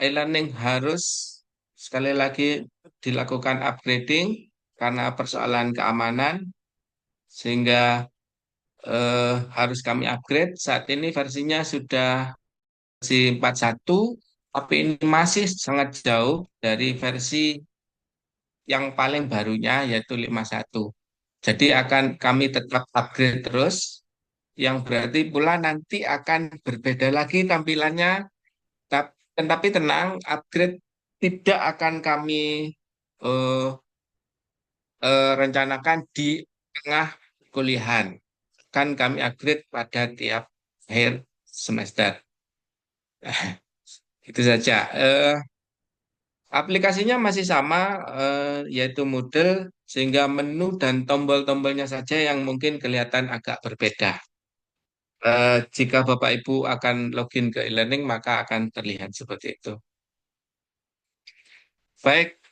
e-learning harus sekali lagi dilakukan upgrading karena persoalan keamanan, sehingga harus kami upgrade. Saat ini versinya sudah versi 41, tapi ini masih sangat jauh dari versi yang paling barunya yaitu 51. Jadi akan kami tetap upgrade terus, yang berarti pula nanti akan berbeda lagi tampilannya. Tetapi tenang, upgrade tidak akan kami eh, rencanakan di tengah kuliahan. Kan kami upgrade pada tiap akhir semester. Itu saja. Aplikasinya masih sama, yaitu Moodle, sehingga menu dan tombol-tombolnya saja yang mungkin kelihatan agak berbeda. Jika Bapak Ibu akan login ke e-learning, maka akan terlihat seperti itu. Baik,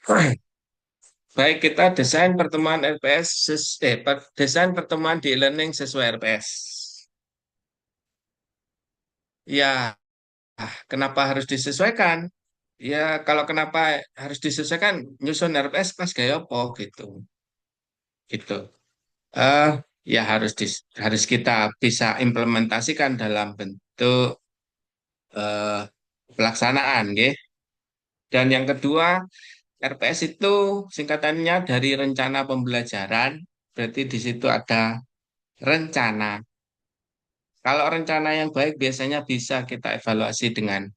baik kita desain pertemuan RPS, desain pertemuan di e-learning sesuai RPS. Ya, kenapa harus disesuaikan? Ya, kalau kenapa harus disesuaikan, nyusun RPS pas gaya apa gitu. Gitu. eh Ya harus kita bisa implementasikan dalam bentuk eh, pelaksanaan, nggih. Dan yang kedua, RPS itu singkatannya dari rencana pembelajaran, berarti di situ ada rencana. Kalau rencana yang baik biasanya bisa kita evaluasi dengan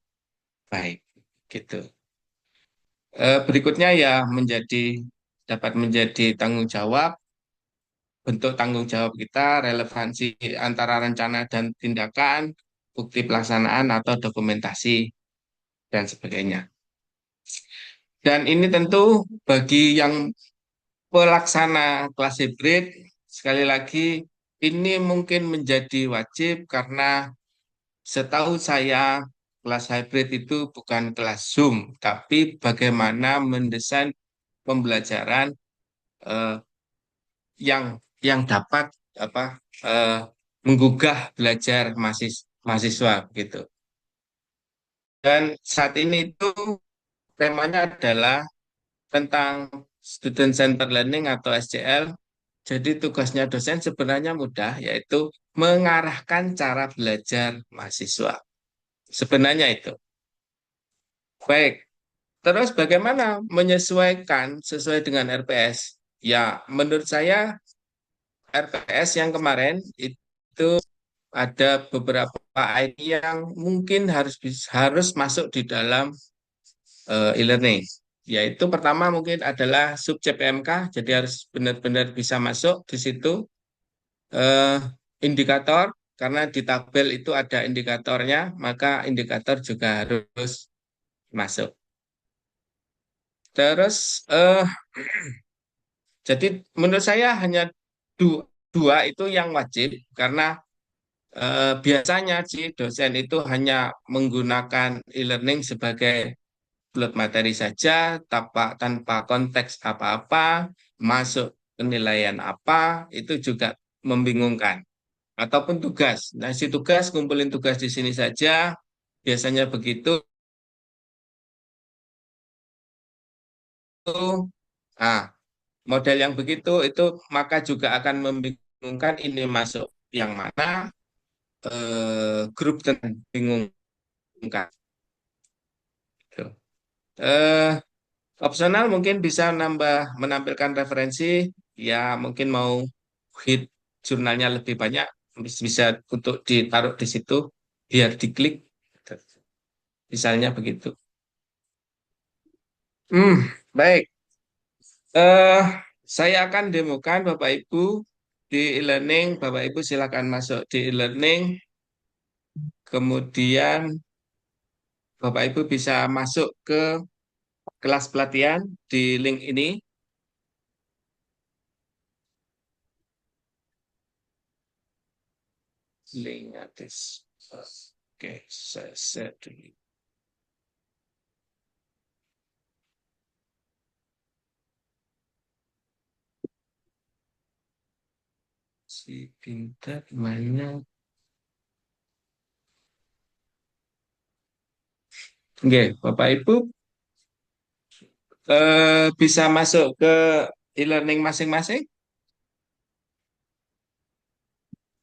baik, gitu. Berikutnya ya dapat menjadi tanggung jawab. Bentuk tanggung jawab kita, relevansi antara rencana dan tindakan, bukti pelaksanaan atau dokumentasi, dan sebagainya. Dan ini tentu bagi yang pelaksana kelas hybrid, sekali lagi, ini mungkin menjadi wajib karena setahu saya kelas hybrid itu bukan kelas Zoom, tapi bagaimana mendesain pembelajaran eh, yang dapat apa eh, menggugah belajar mahasiswa gitu. Dan saat ini itu temanya adalah tentang student center learning atau SCL. Jadi tugasnya dosen sebenarnya mudah, yaitu mengarahkan cara belajar mahasiswa. Sebenarnya itu. Baik, terus bagaimana menyesuaikan sesuai dengan RPS? Ya, menurut saya RPS yang kemarin itu ada beberapa ID yang mungkin harus masuk di dalam e-learning. Yaitu pertama mungkin adalah sub CPMK, jadi harus benar-benar bisa masuk di situ. Eh, Indikator, karena di tabel itu ada indikatornya, maka indikator juga harus masuk. Terus, jadi menurut saya hanya dua itu yang wajib, karena biasanya sih dosen itu hanya menggunakan e-learning sebagai upload materi saja tanpa konteks apa-apa, masuk penilaian apa, itu juga membingungkan. Ataupun tugas. Nah, si tugas kumpulin tugas di sini saja, biasanya begitu. Nah, model yang begitu itu maka juga akan membingungkan ini masuk yang mana, grup dan bingungkan. Gitu. Eh, Opsional mungkin bisa menampilkan referensi, ya mungkin mau hit jurnalnya lebih banyak, bisa untuk ditaruh di situ, biar diklik, misalnya begitu. Baik. Eh, saya akan demokan Bapak Ibu di e-learning. Bapak Ibu silakan masuk di e-learning. Kemudian Bapak Ibu bisa masuk ke kelas pelatihan di link ini. Link atas. Oke, saya share dulu. Si pintar mana? Oke, Bapak Ibu bisa masuk ke e-learning masing-masing?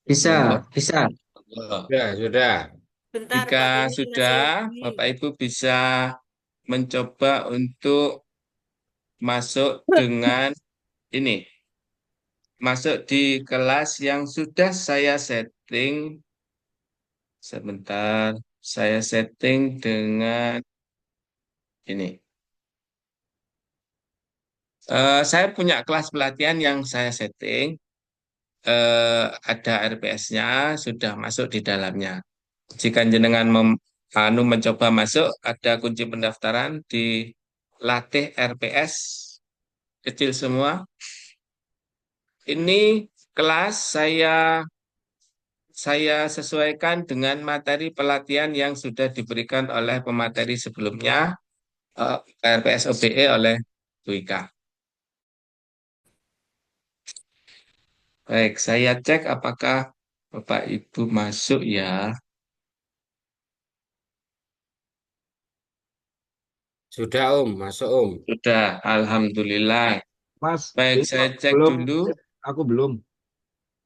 Bisa, Monggo. bisa. Monggo. Ya, sudah. Bentar, Jika Pak Beni masih sudah, login. Bapak Ibu bisa mencoba untuk masuk dengan ini, masuk di kelas yang sudah saya setting. Sebentar, saya setting dengan ini. Saya punya kelas pelatihan yang saya setting, ada RPS-nya, sudah masuk di dalamnya. Jika jenengan mencoba masuk, ada kunci pendaftaran di latih RPS kecil semua. Ini kelas saya sesuaikan dengan materi pelatihan yang sudah diberikan oleh pemateri sebelumnya, RPS OBE oleh Bu Ika. Baik, saya cek apakah Bapak Ibu masuk ya. Sudah Om, masuk Om. Sudah, Alhamdulillah. Mas, Baik, ini saya cek belum, dulu. aku belum.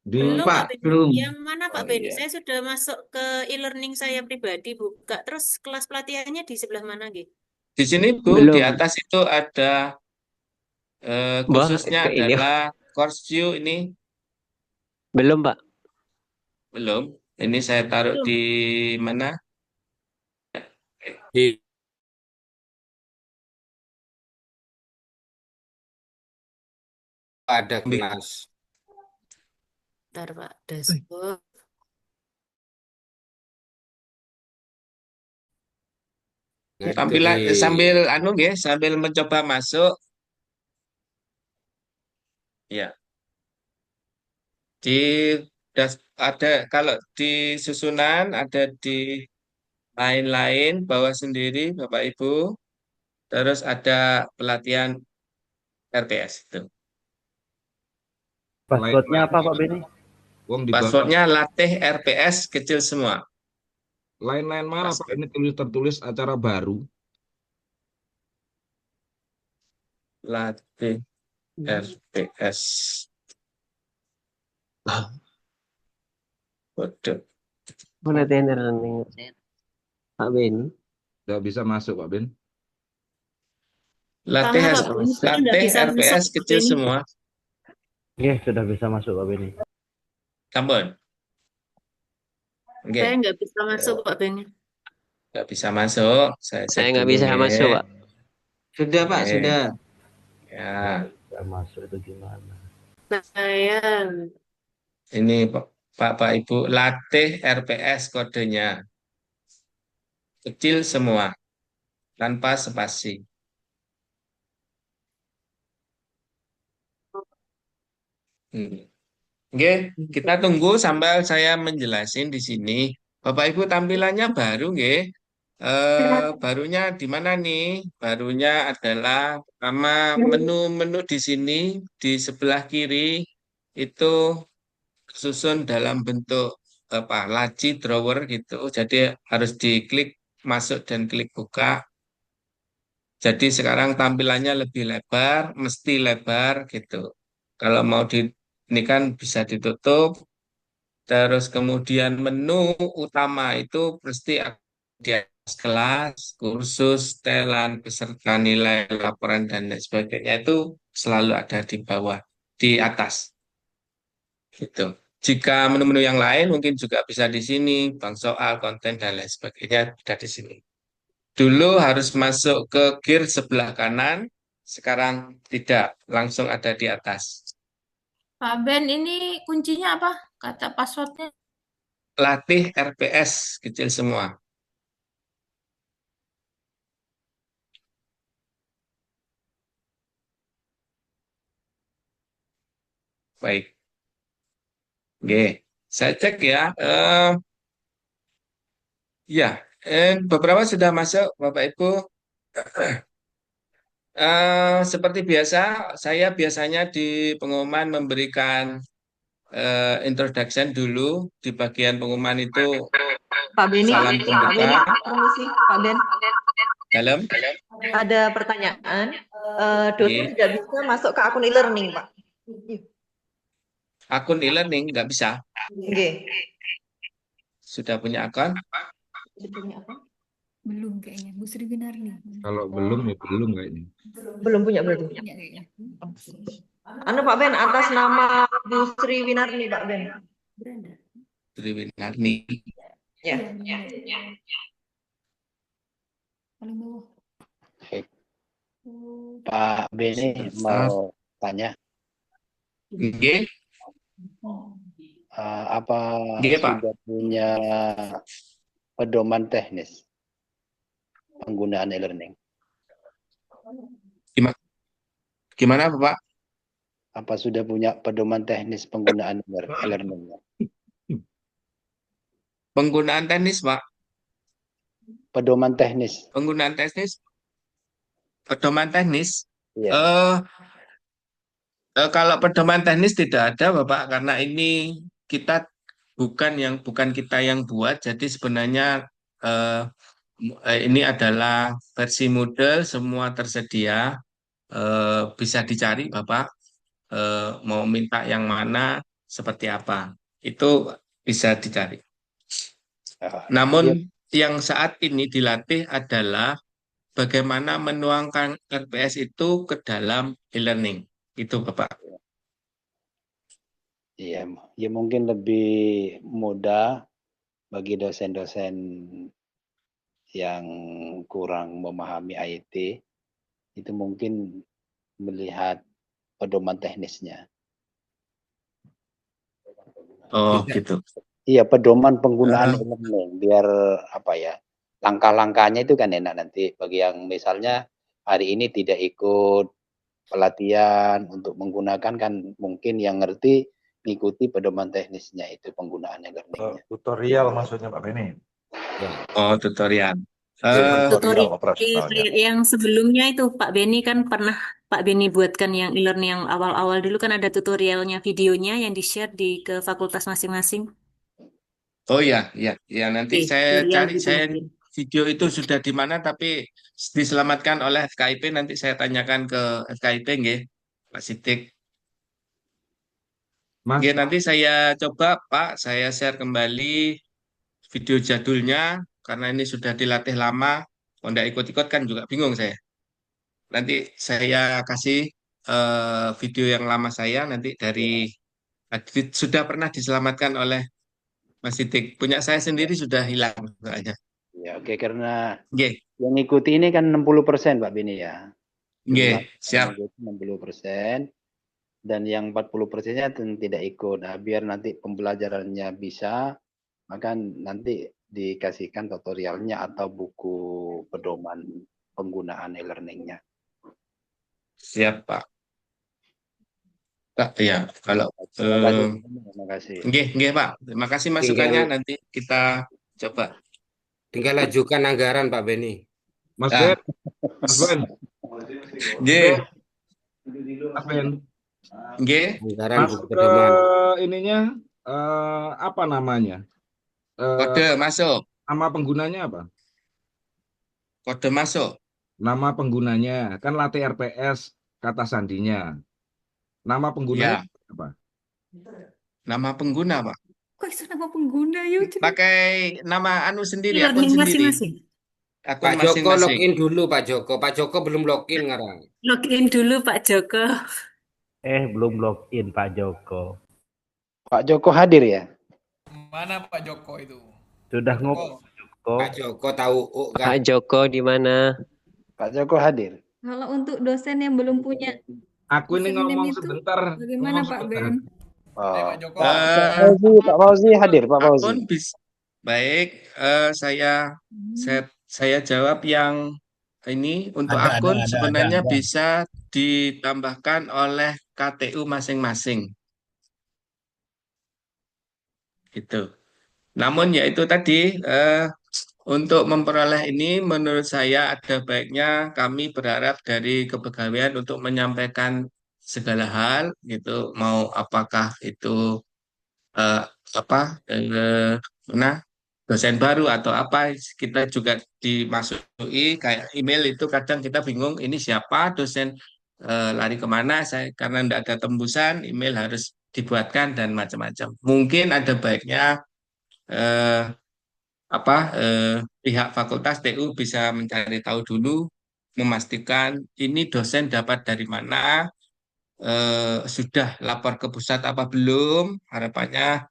Di Belum, Pak Pak, Beni. belum. Yang mana, Pak Oh Beni? iya. Saya sudah masuk ke e-learning saya pribadi, buka. Terus kelas pelatihannya di sebelah mana, gitu? Di sini Bu, di Belum. atas itu ada Bah, khususnya ke ini. adalah course view ini Belum, Pak. belum. Ini saya taruh di Belum. mana? Di ada kelas. Bentar, Pak. Dashboard. Nah, itu di Tampilan sambil anu ya, sambil mencoba masuk ya. Di ada kalau di susunan ada di lain-lain bawah sendiri Bapak Ibu. Terus ada pelatihan RPS itu. Passwordnya Passwordnya apa apa Pak Pak Beni? Wong di bawah. Passwordnya latih RPS kecil semua. Lain-lain mana Pak? Password Ini tertulis acara baru. latih RPS. Waduh. Mana tender nih? Pak Beni. Udah bisa masuk Pak Ben. Latih, Sama, Pak Bisa Beni. masuk. Saya nggak latih bisa masuk, RPS Pak kecil Beni. semua. Oke, sudah bisa masuk Pak Beni. Tambun. Saya Oke. nggak bisa masuk, Pak Beni. Nggak bisa masuk. Saya cek Saya nggak dulu bisa masuk, nggih. Pak. Sudah, Pak, Oke. sudah. Ya. Bisa masuk itu gimana? Saya Ini Bapak Ibu latih RPS kodenya. Kecil semua. Tanpa spasi. Hmm. Oke, kita tunggu sambil saya menjelasin di sini. Bapak Ibu tampilannya baru, nggih. Barunya di mana nih? Barunya adalah pertama menu-menu di sini di sebelah kiri itu susun dalam bentuk apa? Laci drawer gitu. Jadi harus diklik masuk dan klik buka. Jadi sekarang tampilannya lebih lebar, mesti lebar gitu. Kalau mau di ini kan bisa ditutup. Terus kemudian menu utama itu pasti di atas kelas, kursus, telan, peserta nilai, laporan, dan lain sebagainya itu selalu ada di bawah, di atas. Gitu. Jika menu-menu yang lain mungkin juga bisa di sini, bank soal, konten, dan lain sebagainya ada di sini. Dulu harus masuk ke gear sebelah kanan, sekarang tidak, langsung ada di atas. Pak Ben, ini kuncinya apa? Kata passwordnya. Latih RPS kecil semua. Baik. Oke, saya cek ya. Ya, beberapa sudah masuk, Bapak Ibu. Seperti biasa, saya biasanya di pengumuman memberikan introduction dulu. Di bagian pengumuman itu Pak Beni, salam Pak Beni, pembuka. permisi, Pak Ben. Dalam? Ada pertanyaan. Dosen Nggih. tidak bisa masuk ke akun e-learning, Pak. Akun e-learning nggak bisa. Oke. Sudah punya akun? Belum kayaknya. Bu Sri Winarni. Kalau belum ya belum kayaknya. Belum punya berarti. Punya kayaknya. Anu Pak Ben, atas nama Bu Sri Winarni, Pak Ben. Beranda. Sri Winarni. Ya. Paling bawah. Baik. Oh, Pak Beni mau tanya, Nggih. apa Nggih, Pak. sudah punya pedoman teknis penggunaan e-learning? Gimana, Pak? Apa sudah punya pedoman teknis penggunaan e-learning? Penggunaan teknis, Pak. Pedoman teknis. Penggunaan teknis. Pedoman teknis. Iya. Kalau pedoman teknis tidak ada, Bapak, karena ini kita bukan kita yang buat. Jadi sebenarnya ini adalah versi Moodle, semua tersedia. Bisa dicari, Bapak. Mau minta yang mana, seperti apa. Itu bisa dicari. Namun yang saat ini dilatih adalah bagaimana menuangkan RPS itu ke dalam e-learning. Itu, Bapak. Iya, ya mungkin lebih mudah bagi dosen-dosen yang kurang memahami IT, itu mungkin melihat pedoman teknisnya. Oh, gitu. Iya, pedoman penggunaan e-learning, biar apa ya, langkah-langkahnya itu kan enak nanti bagi yang misalnya hari ini tidak ikut pelatihan untuk menggunakan, kan mungkin yang ngerti mengikuti pedoman teknisnya itu penggunaan e-learning. Tutorial maksudnya Pak Beni. Oh, tutorial. Tutorial yang sebelumnya itu Pak Beni kan pernah Pak Beni buatkan yang e-learning yang awal-awal dulu kan ada tutorialnya, videonya yang di-share ke fakultas masing-masing. Oh ya, ya nanti Oke, saya tutorial cari gitu mungkin. video itu sudah di mana, tapi diselamatkan oleh FKIP, nanti saya tanyakan ke FKIP, nggih, Pak Sidik. Mas, Nggih, nanti saya coba, Pak, saya share kembali video jadulnya, karena ini sudah dilatih lama, kalau nggak ikut-ikut kan juga bingung saya. Nanti saya kasih video yang lama saya, nanti dari sudah pernah diselamatkan oleh Mas Sidik. Punya saya sendiri sudah hilang soalnya. Ya, oke, karena Nggih. yang ngikuti ini kan 60% Pak Beni ya. Nggih, siap. 60%, dan yang 40%-nya tidak ikut. Nah, biar nanti pembelajarannya bisa, maka nanti dikasihkan tutorialnya atau buku pedoman penggunaan e-learning-nya. Siap, Pak. Pak, ya, kalau Terima kasih. nggih, Pak. Terima kasih masukannya, nanti kita coba. Tinggal ajukan anggaran Pak Beni. Mas Ben. Mas Ben. Nggih. Mas Ben. Nggih. Anggaran Masuk buku ke pedoman. ininya apa namanya? Kode masuk. Nama penggunanya apa? Kode masuk. Nama penggunanya kan latih RPS kata sandinya. Nama penggunanya apa? Nama pengguna, Pak. Kok itu nama pengguna yuk? Pakai nama anu sendiri, akun E-learning sendiri. masing-masing. Akun Pak Joko masing-masing. login dulu Pak Joko. Pak Joko belum login ngarang. Login dulu Pak Joko. Belum login Pak Joko. Pak Joko hadir ya? Mana Pak Joko itu? Sudah ngomong Pak Joko tahu kan? Pak Joko di mana? Pak Joko hadir. Kalau untuk dosen yang belum punya Aku ini username ngomong itu, sebentar. bagaimana Pak Ben? Pak Joko. Pak Fauzi hadir, Pak Fauzi. Akun baik, saya jawab yang ini untuk akun sebenarnya bisa ditambahkan oleh KTU masing-masing. Gitu. Namun ya itu tadi untuk memperoleh ini menurut saya ada baiknya kami berharap dari kepegawaian untuk menyampaikan segala hal gitu, mau apakah itu dosen baru atau apa, kita juga dimasuki kayak email itu kadang kita bingung ini siapa dosen, lari kemana, saya karena tidak ada tembusan email harus dibuatkan dan macam-macam. Mungkin ada baiknya eh, apa pihak fakultas TU bisa mencari tahu dulu, memastikan ini dosen dapat dari mana, sudah lapor ke pusat apa belum, harapannya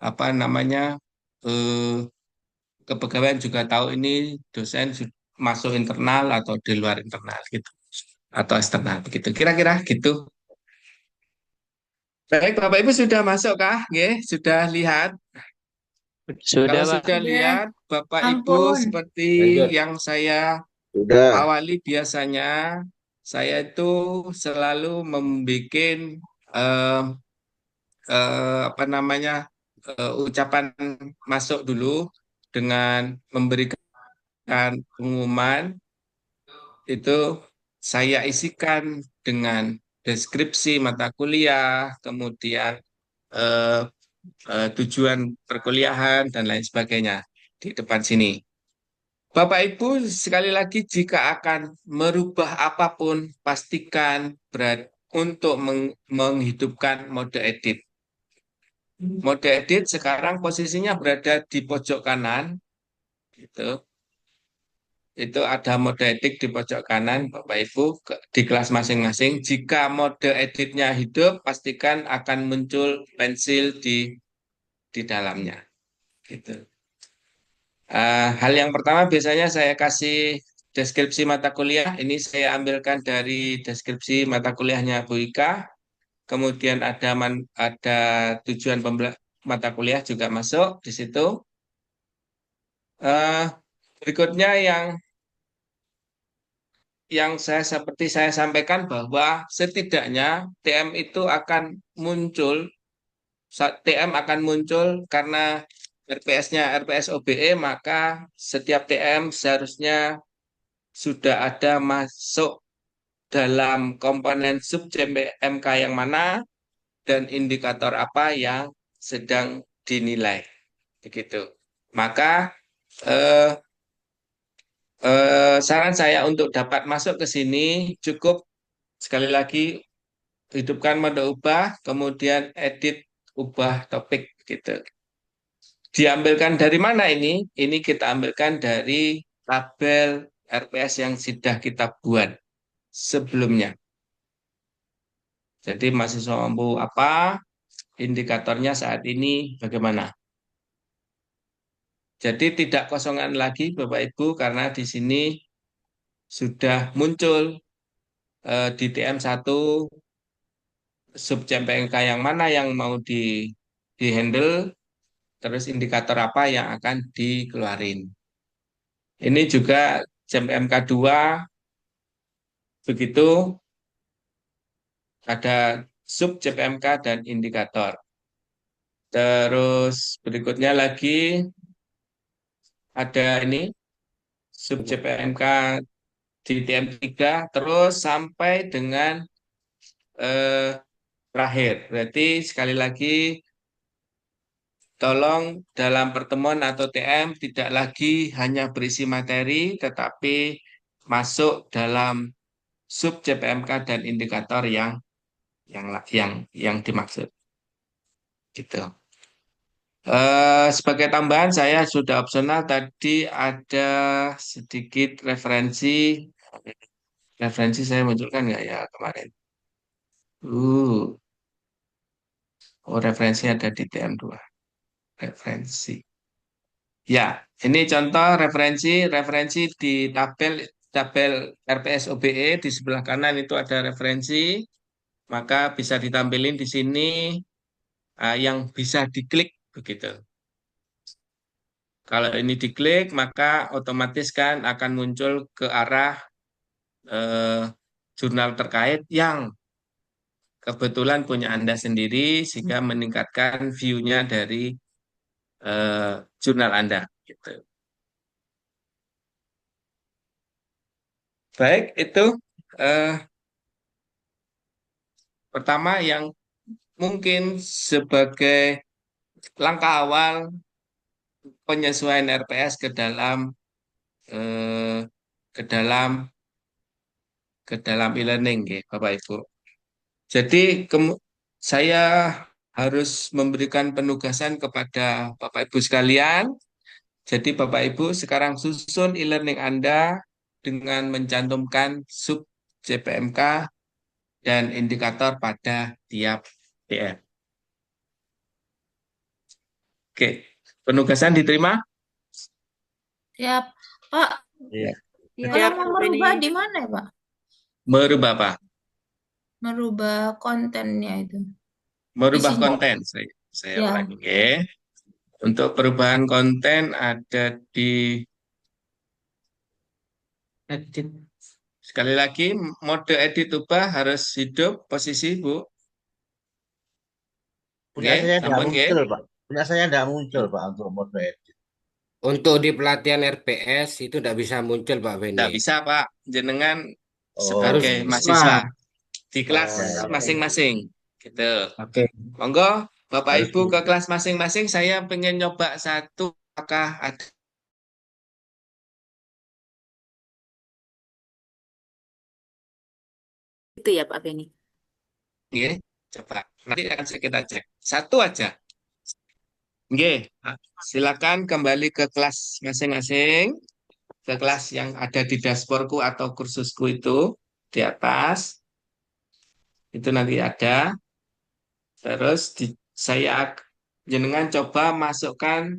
apa namanya, eh, kepegawaian juga tahu ini dosen masuk internal atau di luar internal gitu, atau eksternal begitu. Kira-kira gitu. Baik, Bapak Ibu sudah masuk kah? Nggih, sudah lihat? Sudah, Kalau Pak. sudah Udah. lihat, Bapak Ibu Ampun. seperti Lanjut. yang saya Sudah. awali biasanya, saya itu selalu membuat apa namanya, ucapan masuk dulu dengan memberikan pengumuman. Itu saya isikan dengan deskripsi mata kuliah, kemudian eh, tujuan perkuliahan dan lain sebagainya di depan sini. Bapak Ibu, sekali lagi jika akan merubah apapun, pastikan untuk menghidupkan mode edit. Mode edit sekarang posisinya berada di pojok kanan, gitu. Itu ada mode edit di pojok kanan, Bapak Ibu, di kelas masing-masing. Jika mode editnya hidup, pastikan akan muncul pensil di dalamnya. Gitu. Hal yang pertama biasanya saya kasih deskripsi mata kuliah. Ini saya ambilkan dari deskripsi mata kuliahnya Bu Ika. Kemudian ada tujuan mata kuliah juga masuk di situ. Eh, Berikutnya yang seperti saya sampaikan bahwa setidaknya TM akan muncul karena RPS-nya RPS OBE, maka setiap TM seharusnya sudah ada masuk dalam komponen sub CMK yang mana dan indikator apa yang sedang dinilai. Begitu. Maka eh, saran saya untuk dapat masuk ke sini cukup sekali lagi hidupkan mode ubah, kemudian edit ubah topik gitu. Diambilkan dari mana ini? Ini kita ambilkan dari tabel RPS yang sudah kita buat sebelumnya. Jadi mahasiswa mampu apa? Indikatornya saat ini bagaimana? Jadi tidak kosongan lagi Bapak Ibu karena di sini sudah muncul di TM1 sub CMPNK yang mana yang mau di handle, terus indikator apa yang akan dikeluarin. Ini juga CMPNK2 begitu, ada sub CPMK dan indikator. Terus berikutnya lagi ada ini sub CPMK di TM3 terus sampai dengan terakhir. Berarti sekali lagi tolong dalam pertemuan atau TM tidak lagi hanya berisi materi tetapi masuk dalam sub CPMK dan indikator yang dimaksud. Gitu. Sebagai tambahan saya sudah opsional tadi ada sedikit referensi. Referensi saya munculkan nggak ya kemarin? Oh, referensi ada di TM2. Referensi. Ya, ini contoh referensi di tabel RPS OBE di sebelah kanan itu ada referensi, maka bisa ditampilin di sini yang bisa diklik begitu. Kalau ini diklik, maka otomatis kan akan muncul ke arah jurnal terkait yang kebetulan punya Anda sendiri, sehingga meningkatkan view-nya dari jurnal Anda. Gitu. Baik, itu eh, pertama yang mungkin sebagai langkah awal penyesuaian RPS eh, ke dalam e-learning nggih, Bapak Ibu. Jadi saya harus memberikan penugasan kepada Bapak Ibu sekalian. Jadi Bapak Ibu sekarang susun e-learning Anda dengan mencantumkan sub CPMK dan indikator pada tiap TM. Oke, penugasan diterima? Siap. Pak, Iya. Ya, kalau Siap, mau Pak merubah Beni. di mana ya, Pak? Merubah apa? Merubah kontennya itu. Merubah Isinya. konten. Saya Ya. ulangi. Oke. Untuk perubahan konten ada di edit. Sekali lagi, mode edit ubah harus hidup posisi, Bu. Punya Oke, saya tidak sampun nggih. muncul, Pak. Punya saya tidak muncul, Pak, untuk mode edit. Untuk di pelatihan RPS itu tidak bisa muncul Pak Beni. Tidak bisa, Pak. Jenengan Oh, sebagai Harus mahasiswa di oh, kelas ya, ya. masing-masing. Gitu. Oke. Monggo, Bapak Harus Ibu ke di- kelas masing-masing. Saya pengen nyoba satu. Apakah ada? Itu ya Pak Beni. Nggih, coba. Nanti akan kita cek. Satu aja. Nggih, silakan kembali ke kelas masing-masing. Ke kelas yang ada di dashboardku atau kursusku itu di atas. Itu nanti ada. Terus saya jenengan coba masukkan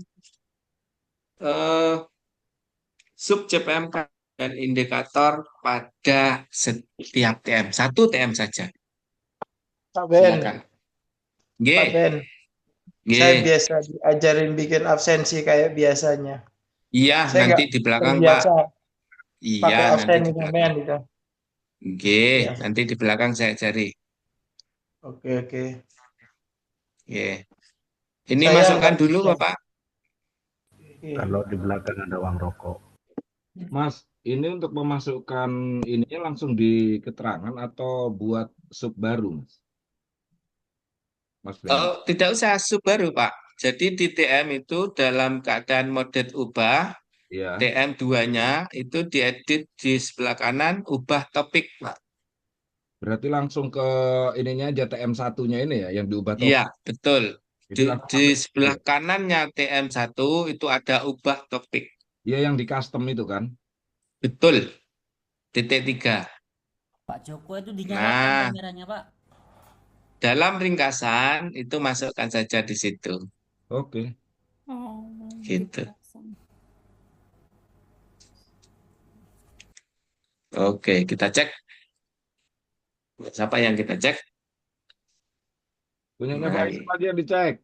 sub CPMK dan indikator pada setiap TM. Satu TM saja. Pak Ben, Silakan. Pak Nggih, Ben, saya nggih. biasa diajarin bikin absensi kayak biasanya. Iya, Saya nanti nggak di belakang, Pak. terbiasa Iya, pakai nanti absen di sampean belakang. gitu. Nggih, Ya, nanti di belakang saya cari. oke oke. Nggih. Ini Saya masukkan nggak dulu, bisa. Bapak. Iya. Kalau di belakang ada uang rokok. Mas, ini untuk memasukkan ininya langsung di keterangan atau buat sub baru, Mas? Mas Beni. Oh, tidak usah sub baru, Pak. Jadi di TM itu dalam keadaan mode ubah, Iya. TM 2-nya itu diedit di sebelah kanan, ubah topik, Pak. Berarti langsung ke ininya aja TM satunya ini ya yang diubah topik. Iya, betul. Jadi Di langsung sampai sebelah kanannya TM1 itu ada ubah topik. Iya yang di custom itu kan. Betul. Titik 3. Pak Joko itu dinyalakan Nah, kameranya, Pak. dalam ringkasan itu masukkan saja di situ. Oke. Oh, Gitu. Oke, kita cek. Siapa yang kita cek? Punyanya Pak Baik. Faisal aja dicek.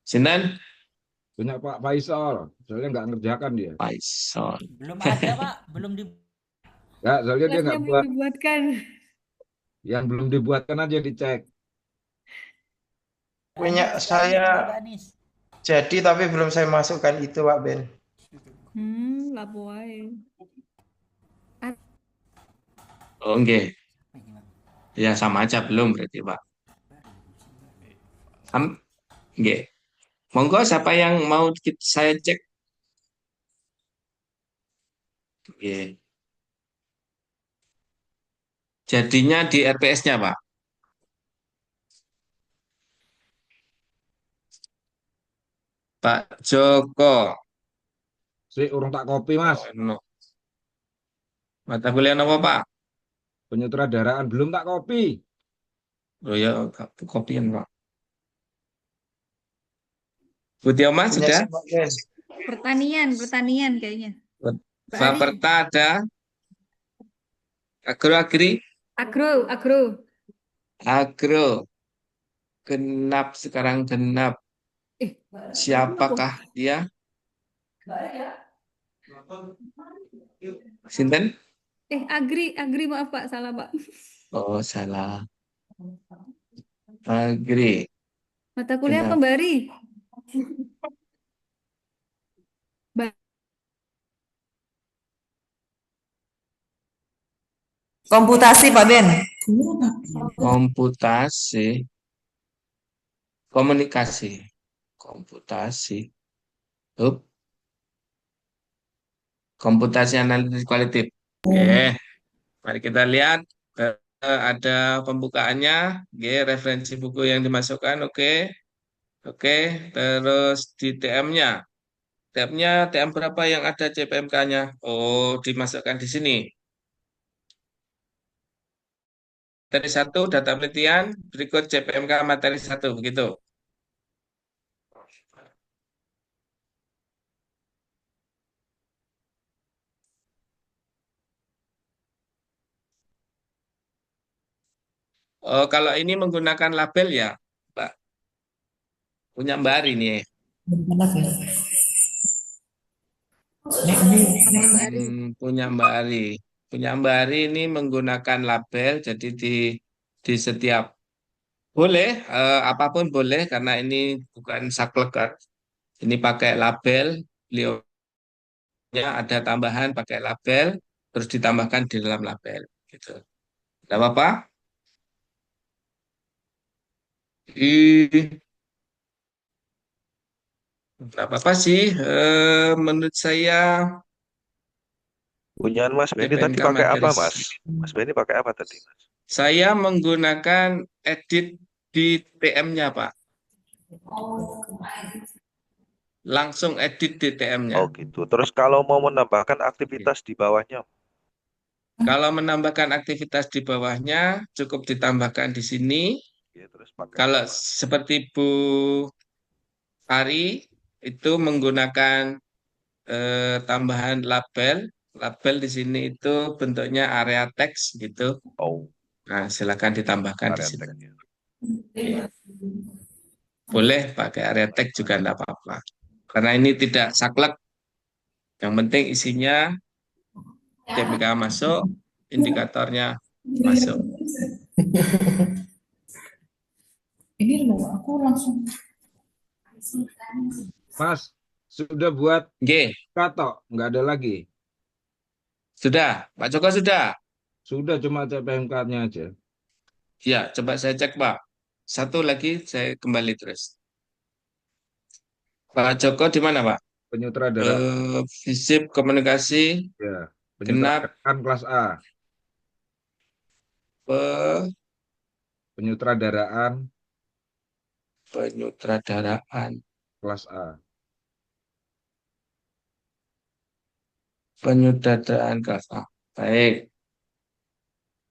Sinten? Punya Pak Faisal. Soalnya nggak ngerjakan dia. Faisal. Belum ada, Pak. Belum di Nggak, soalnya dia kelasnya nggak belum buat. dibuatkan. Yang belum dibuatkan aja dicek. Punya saya jadi tapi belum saya masukkan itu Pak Ben. Lapo wae. Oh, nggih. Ya sama aja belum berarti, Pak. Nggih. Monggo siapa yang mau saya cek? Nggih. Jadinya di RPS-nya, Pak. Pak Joko. Urung tak kopi, Mas. No. Mata kuliah apa, Pak? Penyutradaraan belum tak kopi. Oh ya, kopian, Pak. Putih Mas sudah? Pertanian kayaknya. Faperta ada? Agro. Agro. Genap sekarang genap. Siapakah dia? Sinten? Agri maaf Pak, salah Pak. Oh, salah. Agri. Mata kuliah Genap. kembali. Komputasi Pak Ben. Komputasi. Komunikasi. Komputasi. Up, komputasi analitik kualitatif. Oke, mari kita lihat. Ada pembukaannya. Oke, referensi buku yang dimasukkan. Oke, oke. Terus di TM-nya. TM-nya, TM berapa yang ada CPMK-nya? Oh, dimasukkan di sini. Materi 1, data penelitian. Berikut CPMK materi 1, begitu. Oh, kalau ini menggunakan label ya, Mbak. Punya Mbak Ari nih. Punya Mbak Ari. Punya Mbak Ari ini menggunakan label, jadi di setiap boleh, apapun boleh karena ini bukan saklek kan. Ini pakai label, beliaunya ada tambahan pakai label, terus ditambahkan di dalam label. Gitu. Tidak apa-apa? Tidak apa-apa sih. Menurut saya Punyaan Mas Benny tadi CPMK pakai materi. apa, Mas? Mas Benny pakai apa tadi, Mas? Saya menggunakan edit di TM-nya, Pak. Langsung edit di TM-nya. Oh gitu. Terus kalau mau menambahkan aktivitas di bawahnya, Kalau menambahkan aktivitas di bawahnya, cukup ditambahkan di sini. ya, terus pakai Kalau apa? seperti Bu Ari, itu menggunakan tambahan label. Label di sini itu bentuknya area teks gitu. Oh, Nah, silakan ditambahkan di area sini. tag-nya. Iya. Boleh pakai area teks juga tidak apa-apa. Karena ini tidak saklek. Yang penting isinya CPK masuk, indikatornya masuk. Ini loh, aku langsung. Mas, sudah buat G. kato, nggak ada lagi. Sudah, Pak Joko sudah. Sudah cuma CPMK-nya aja. Ya, coba saya cek, Pak. Satu lagi saya kembali terus. Pak Joko di mana, Pak? Penyutradaraan. Visip komunikasi Ya, genap penyutradaraan kelas A. Penyutradaraan penyutradaraan kelas A. Penyutradaraan kelas A. Baik.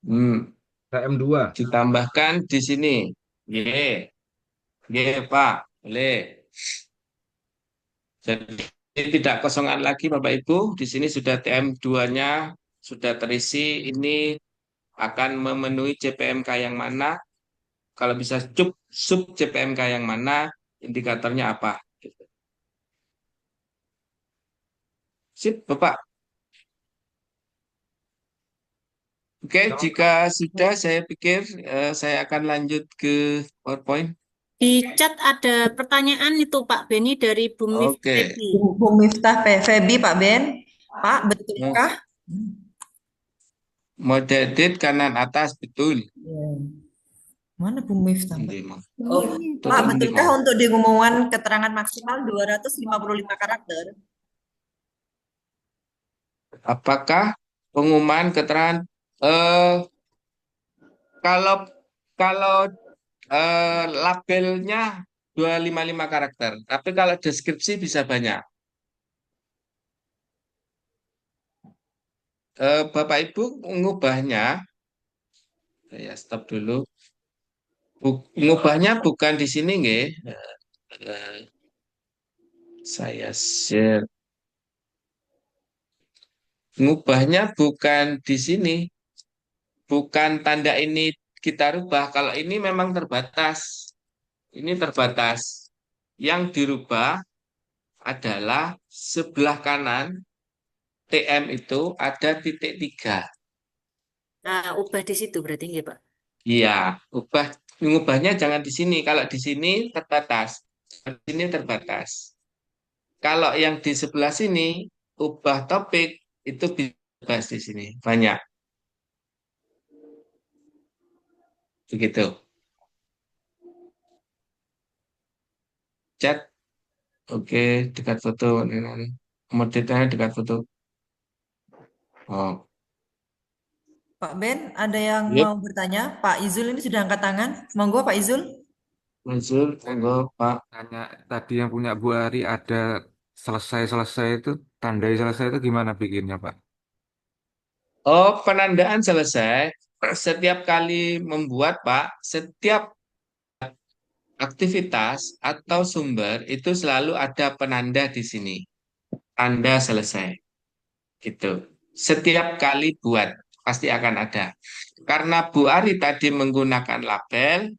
TM2. Ditambahkan di sini. Y. Y, Pak. Boleh. Jadi tidak kosongan lagi Bapak Ibu. Di sini sudah TM2-nya sudah terisi. Ini akan memenuhi CPMK yang mana. Kalau bisa sub CPMK yang mana, indikatornya apa. Gitu. Sip, Bapak. Oke, jika sudah saya pikir saya akan lanjut ke PowerPoint. Di chat ada pertanyaan itu Pak Beni dari Bu Miftah Oke. Febi. Bu Miftah Febi, Pak Ben. Pak, betulkah? Mode edit kanan atas, betul. Mana Bu Miftah? Ini, Mang. Oh, Pak, betulkah untuk di ngomongkan keterangan maksimal 255 karakter? Apakah pengumuman keterangan kalau labelnya 255 karakter, tapi kalau deskripsi bisa banyak. Bapak Ibu mengubahnya, saya stop dulu. Mengubahnya bukan di sini, nggih. Saya share. Ngubahnya bukan di sini. Bukan tanda ini kita rubah. Kalau ini memang terbatas. Ini terbatas. Yang dirubah adalah sebelah kanan TM itu ada titik 3. Nah, ubah di situ berarti nggih, Pak? Iya, ngubahnya jangan di sini. Kalau di sini terbatas. Di sini terbatas. Kalau yang di sebelah sini ubah topik itu bisa di sini banyak. Begitu. Chat. Oke, dekat foto. Modetnya dekat foto. Oh, Pak Ben, ada yang yep. mau bertanya? Pak Izul ini sudah angkat tangan. Monggo Pak Izul. Mansur, monggo Pak. Tanya tadi yang punya Bu Ari ada selesai-selesai itu, tandai selesai itu gimana bikinnya, Pak? Oh, penandaan selesai. Setiap kali membuat, Pak, setiap aktivitas atau sumber itu selalu ada penanda di sini. Tanda selesai. Gitu. Setiap kali buat, pasti akan ada. Karena Bu Ari tadi menggunakan label,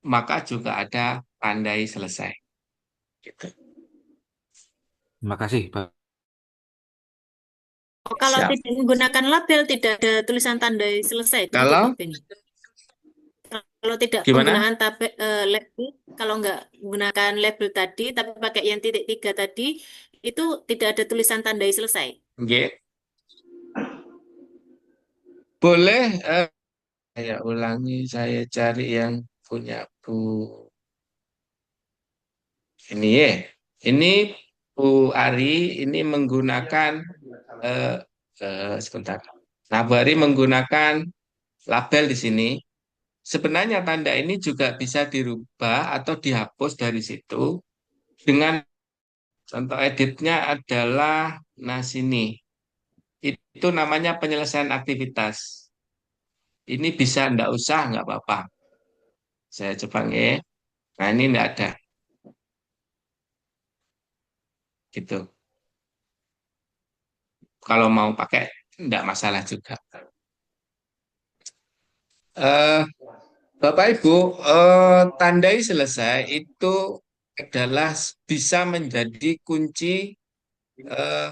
maka juga ada tandai selesai. Gitu. Terima kasih, Pak. Oh, kalau Siap. tidak menggunakan label, tidak ada tulisan tandai selesai. Begitu, Kalau Pak Beni. Kalau tidak gimana? penggunaan label, kalau nggak menggunakan label tadi, tapi pakai yang titik 3 tadi, itu tidak ada tulisan tandai selesai. Nggih. Boleh saya ulangi, saya cari yang punya Bu. Ini ya. Ini Bu Ari ini menggunakan eh, sebentar. Nah, Bu Ari menggunakan label di sini. Sebenarnya tanda ini juga bisa dirubah atau dihapus dari situ dengan contoh editnya adalah nah sini. Itu namanya penyelesaian aktivitas. Ini bisa ndak usah nggak apa-apa. Saya coba nge. Nah, ini ndak ada gitu. Kalau mau pakai ndak masalah juga. Eh, Bapak Ibu, tandai selesai itu adalah bisa menjadi kunci eh,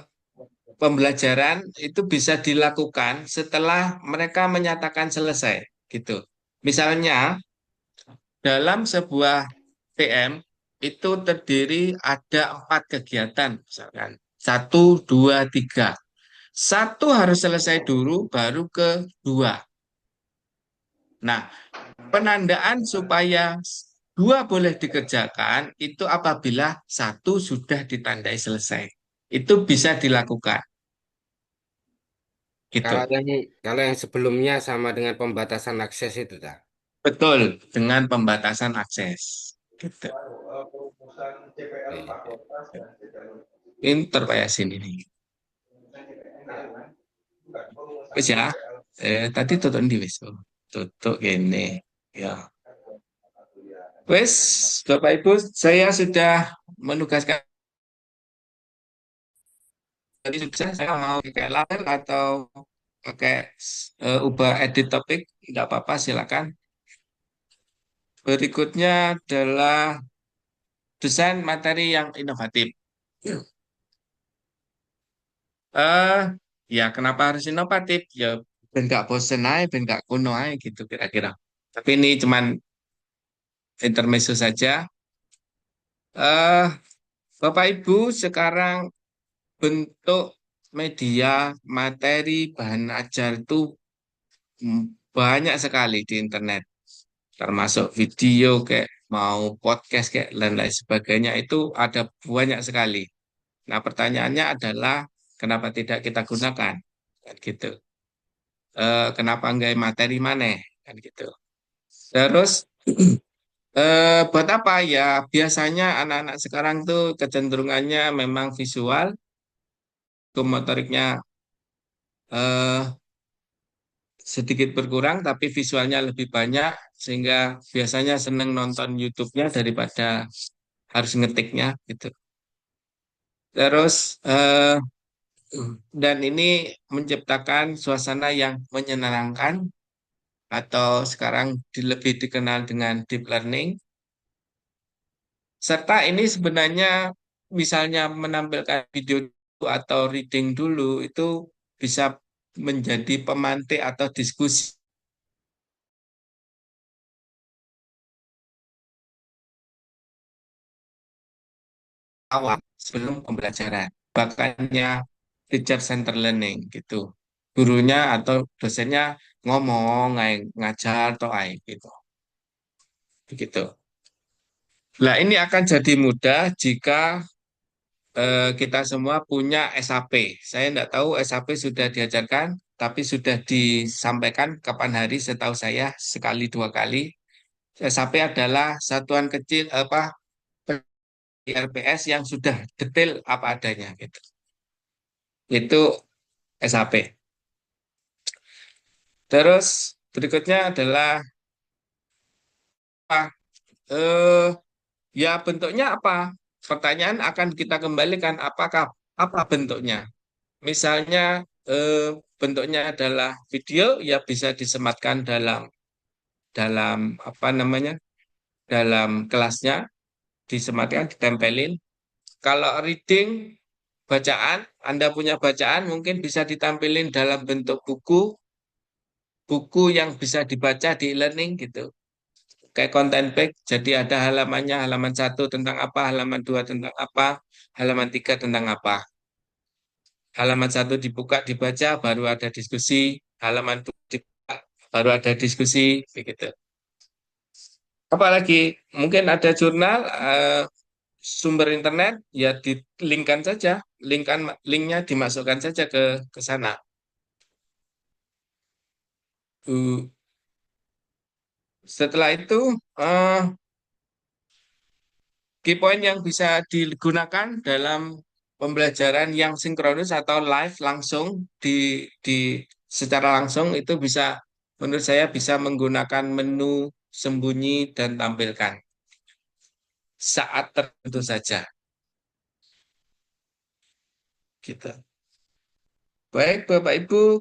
pembelajaran itu bisa dilakukan setelah mereka menyatakan selesai gitu. Misalnya dalam sebuah PM itu terdiri ada 4 kegiatan misalkan 1, 2, 3. Satu harus selesai dulu baru kedua. Nah, penandaan supaya 2 boleh dikerjakan itu apabila 1 sudah ditandai selesai. Itu bisa dilakukan. Gitu. Kalau yang sebelumnya sama dengan pembatasan akses itu, tak? Betul, dengan pembatasan akses. Gitu. Pinter kayak sini nih. Wis ya. Tadi tutup di wis. Tutup ini. Ya. Wis, Bapak Ibu, saya sudah menugaskan tadi sukses. Saya mau pakai label atau pakai ubah edit topik, tidak apa-apa, silakan. Berikutnya adalah desain materi yang inovatif. Ya kenapa harus inovatif? Ya ben gak bosen aja, ben gak kuno aja gitu kira-kira. Tapi ini cuman intermezzo saja. eh Bapak Ibu, sekarang bentuk media, materi, bahan ajar itu banyak sekali di internet. Termasuk video kayak mau podcast kayak dan lain sebagainya itu ada banyak sekali. Nah, pertanyaannya adalah kenapa tidak kita gunakan? Kan gitu. Kenapa enggak materi mana? Kan gitu. Terus buat apa ya? Biasanya anak-anak sekarang tuh kecenderungannya memang visual, motoriknya eh, sedikit berkurang, tapi visualnya lebih banyak, sehingga biasanya seneng nonton YouTube-nya daripada harus ngetiknya gitu. Terus dan ini menciptakan suasana yang menyenangkan atau sekarang lebih dikenal dengan deep learning. Serta ini sebenarnya misalnya menampilkan video atau reading dulu itu bisa menjadi pemantik atau diskusi awal sebelum pembelajaran. Makanya teacher center learning gitu. Gurunya atau dosennya ngomong, ngajar atau gitu. Begitu. Nah, ini akan jadi mudah jika kita semua punya SAP. Saya tidak tahu SAP sudah diajarkan, tapi sudah disampaikan kapan hari setahu saya sekali dua kali. SAP adalah satuan kecil RPS yang sudah detail apa adanya gitu. Itu SAP. Terus berikutnya adalah eh, ya bentuknya apa? Pertanyaan akan kita kembalikan apa bentuknya? Misalnya bentuknya adalah video, ya bisa disematkan dalam dalam apa namanya? Dalam kelasnya, disematkan, ditempelin. Kalau reading, bacaan, Anda punya bacaan mungkin bisa ditampilin dalam bentuk buku yang bisa dibaca di e-learning gitu. Kayak content pack, jadi ada halamannya, halaman 1 tentang apa, halaman 2 tentang apa, halaman 3 tentang apa. Halaman 1 dibuka, dibaca, baru ada diskusi, halaman 2 dibuka, baru ada diskusi, begitu. Apalagi mungkin ada jurnal, sumber internet, ya dilinkkan saja, linknya dimasukkan saja ke sana. Setelah itu, key point yang bisa digunakan dalam pembelajaran yang sinkronus atau live langsung secara langsung itu bisa, menurut saya bisa menggunakan menu sembunyi dan tampilkan saat tertentu saja. Gitu. Baik, Bapak Ibu,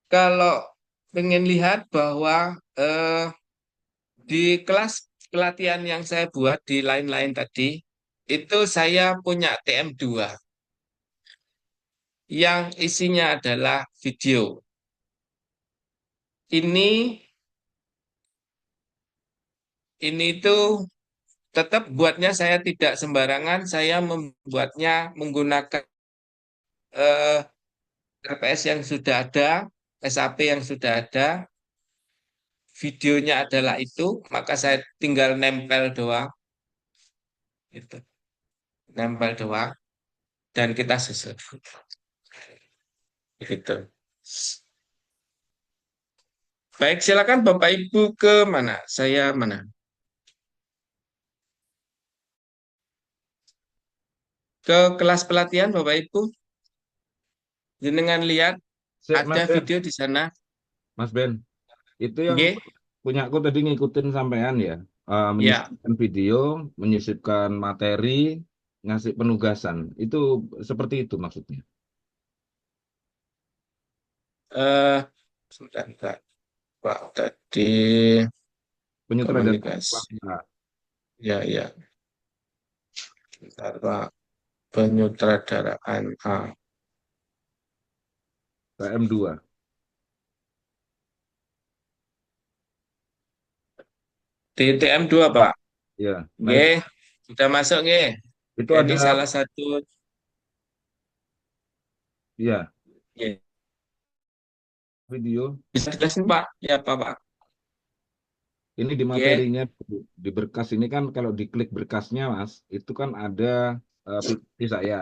kalau ingin lihat bahwa di kelas pelatihan yang saya buat di lain-lain tadi, itu saya punya TM2 yang isinya adalah video. Ini tuh tetap buatnya saya tidak sembarangan, saya membuatnya menggunakan RPS yang sudah ada, SAP yang sudah ada, videonya adalah itu, maka saya tinggal nempel doang, gitu. Nempel doang, dan kita susun. Gitu. Baik, silakan Bapak Ibu ke mana? Saya mana? Ke kelas pelatihan Bapak Ibu. Jenengan lihat Mas ada Ben, video di sana. Mas Ben, itu yang Nggih. punya aku tadi ngikutin sampean ya, menyisipkan video, menyisipkan materi, ngasih penugasan. Itu seperti itu maksudnya. Sebentar, Pak, tadi Penyutradaraan. komunikasi. Ya. Sebentar, Pak. Penyutradaraan TM2. Di TM2, Pak. Ya. Nah, Nggih, sudah masuk nggih. itu Jadi ada salah satu ya nggih. video. Bisa dijelasin, Pak? Ya, Pak. Ini di materinya di berkas ini kan kalau diklik berkasnya Mas, itu kan ada PPT saya.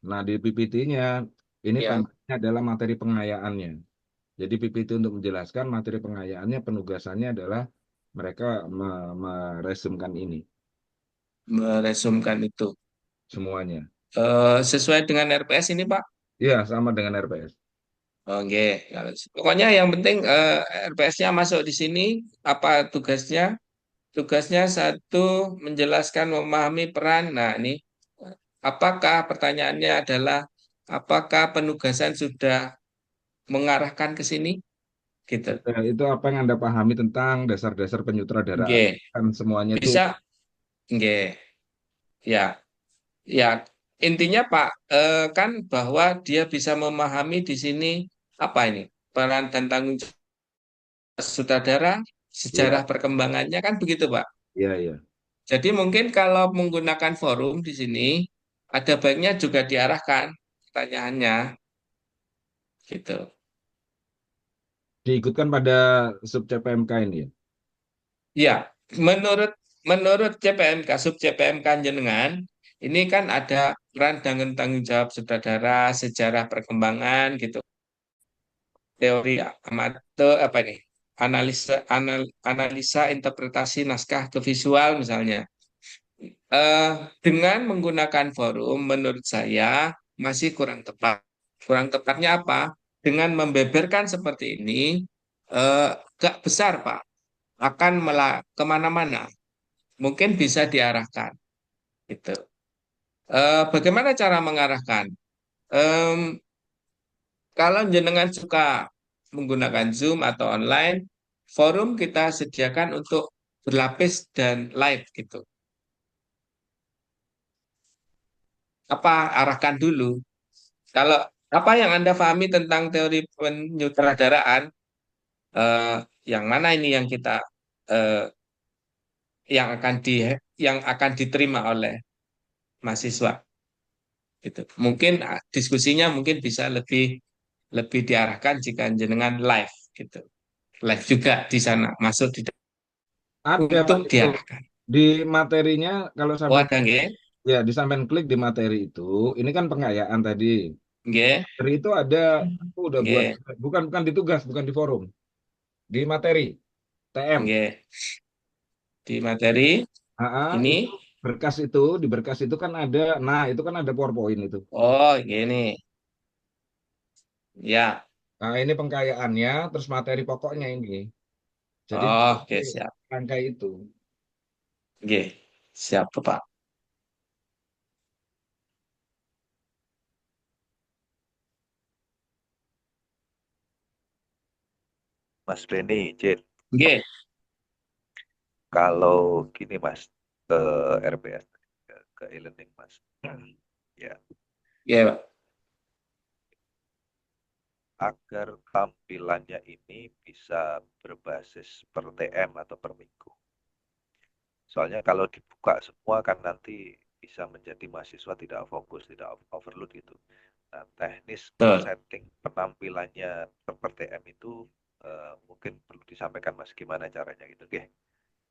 Nah, di PPT-nya ini Ya. tandanya adalah materi pengayaannya. Jadi PPT untuk menjelaskan materi pengayaannya, penugasannya adalah mereka meresumkan ini Meresumkan itu. semuanya. Sesuai dengan RPS ini, Pak? Iya, sama dengan RPS. Oke. Pokoknya yang penting RPS-nya masuk di sini. Apa tugasnya? Tugasnya satu, menjelaskan, memahami peran. Nah, ini apakah pertanyaannya adalah apakah penugasan sudah mengarahkan ke sini? Gitu. Itu apa yang Anda pahami tentang dasar-dasar penyutradaraan? Nggih. Kan semuanya itu Bisa? Nggih. Ya. Ya, intinya Pak, kan bahwa dia bisa memahami di sini apa ini peran dan tanggung jawab sutradara, sejarah perkembangannya kan begitu Pak. Iya. Jadi mungkin kalau menggunakan forum di sini ada baiknya juga diarahkan pertanyaannya, gitu. Diikutkan pada sub CPMK ini ya? Ya, menurut CPMK, sub CPMK jenengan Ini kan ada peran dan tanggung jawab sutradara, sejarah perkembangan gitu, teori amatir apa nih? Analisa interpretasi naskah ke visual misalnya. Dengan menggunakan forum menurut saya masih kurang tepat. Kurang tepatnya apa? Dengan membeberkan seperti ini, gak besar Pak, akan kemana-mana. Mungkin bisa diarahkan. Gitu. Bagaimana cara mengarahkan? Kalau jenengan suka menggunakan Zoom atau online, forum kita sediakan untuk berlapis dan live gitu. Apa arahkan dulu. Kalau apa yang Anda pahami tentang teori penyutradaraan, yang mana ini yang kita yang akan diterima oleh mahasiswa, gitu. Mungkin diskusinya mungkin bisa lebih diarahkan jika jenengan live, gitu. Live juga di sana masuk di Ada Pak untuk itu diarahkan. di materinya kalau Oh, sampai ada nggih? ya disampaikan klik di materi itu, ini kan pengayaan tadi. Nggih. Materi itu ada, aku udah buat, Nggih. bukan di tugas, bukan di forum, di materi TM. Nggih. Di materi ini di berkas itu kan ada, nah itu kan ada PowerPoint itu. Oh, gini. Ya. Nah, ini pengkayaannya, terus materi pokoknya ini. Jadi Oke, siap. rangkai itu. Oke, siap, Pak. Mas Beni, izin. Oke. Kalau gini Mas, ke RPS, ke e-learning Mas. Ya. Iya, Pak. Agar tampilannya ini bisa berbasis per TM atau per minggu. Soalnya kalau dibuka semua kan nanti bisa menjadi mahasiswa tidak fokus, tidak overload gitu. Nah, teknis setting penampilannya per TM itu mungkin perlu disampaikan Mas gimana caranya gitu,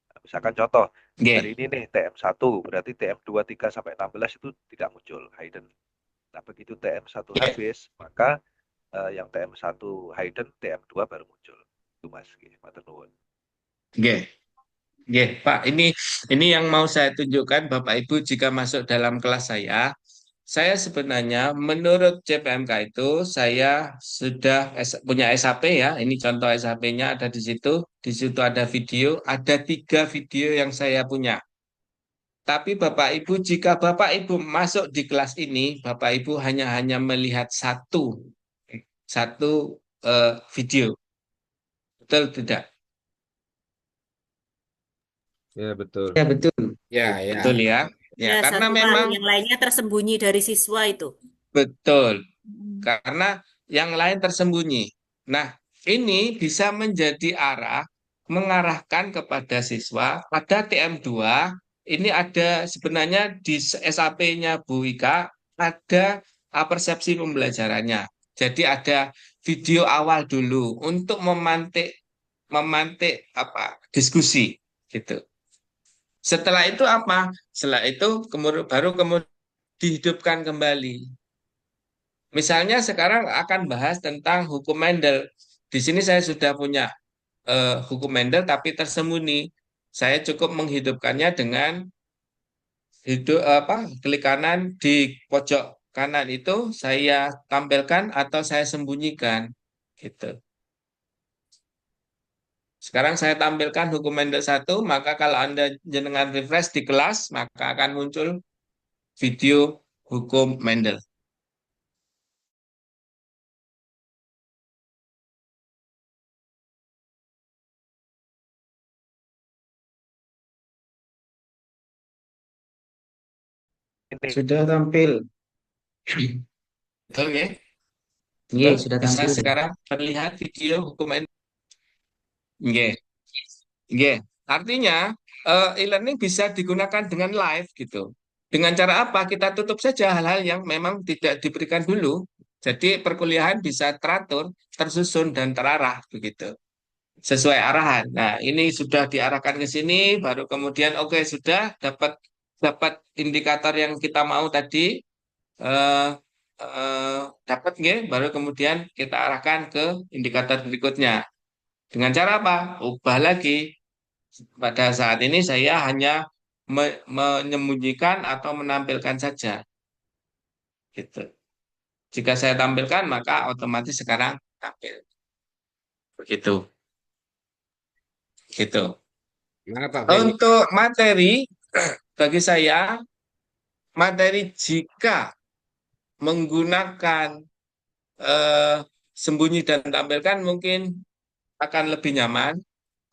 Nah, misalkan contoh dari ini nih TM1, berarti TM2, 3 sampai 16 itu tidak muncul hidden. Nah, begitu TM1 habis, maka yang TM1 hidden, TM2 baru muncul. Itu Mas, matur nuwun. Pak, ini yang mau saya tunjukkan Bapak Ibu jika masuk dalam kelas saya sebenarnya menurut CPMK itu saya sudah punya SAP ya. Ini contoh SAP-nya ada di situ. Di situ ada video, ada 3 video yang saya punya. Tapi Bapak Ibu, jika Bapak Ibu masuk di kelas ini, Bapak Ibu hanya melihat satu video. Betul tidak? Ya, betul. Ya, betul. Ya, Betul ya. Ya, karena satu memang yang lainnya tersembunyi dari siswa itu. betul. Karena yang lain tersembunyi. Nah, ini bisa menjadi mengarahkan kepada siswa pada TM2. Ini ada sebenarnya di SAP-nya Bu Ika ada persepsi pembelajarannya. Jadi ada video awal dulu untuk memantik diskusi gitu. Setelah itu apa? Setelah itu baru dihidupkan kembali. Misalnya sekarang akan bahas tentang hukum Mendel. Di sini saya sudah punya hukum Mendel tapi tersembunyi. Saya cukup menghidupkannya dengan klik kanan di pojok kanan itu saya tampilkan atau saya sembunyikan gitu. Sekarang saya tampilkan hukum Mendel 1, maka kalau Anda jenengan refresh di kelas, maka akan muncul video hukum Mendel. Sudah tampil. Betul ya? Iya, sudah Bisa tampil. sekarang terlihat video hukum Mendel. Nggih. Artinya e-learning bisa digunakan dengan live gitu. Dengan cara apa? Kita tutup saja hal-hal yang memang tidak diberikan dulu. Jadi perkuliahan bisa teratur, tersusun dan terarah begitu. Sesuai arahan. Nah, ini sudah diarahkan ke sini, baru kemudian oke, sudah dapat dapat indikator yang kita mau tadi, eh, dapat nggih, baru kemudian kita arahkan ke indikator berikutnya. Dengan cara apa? Ubah lagi. Pada saat ini saya hanya menyembunyikan atau menampilkan saja. Gitu. Jika saya tampilkan, maka otomatis sekarang tampil. Begitu. Gitu. Mana Pak Benny? Untuk materi, bagi saya, materi jika menggunakan sembunyi dan tampilkan mungkin akan lebih nyaman.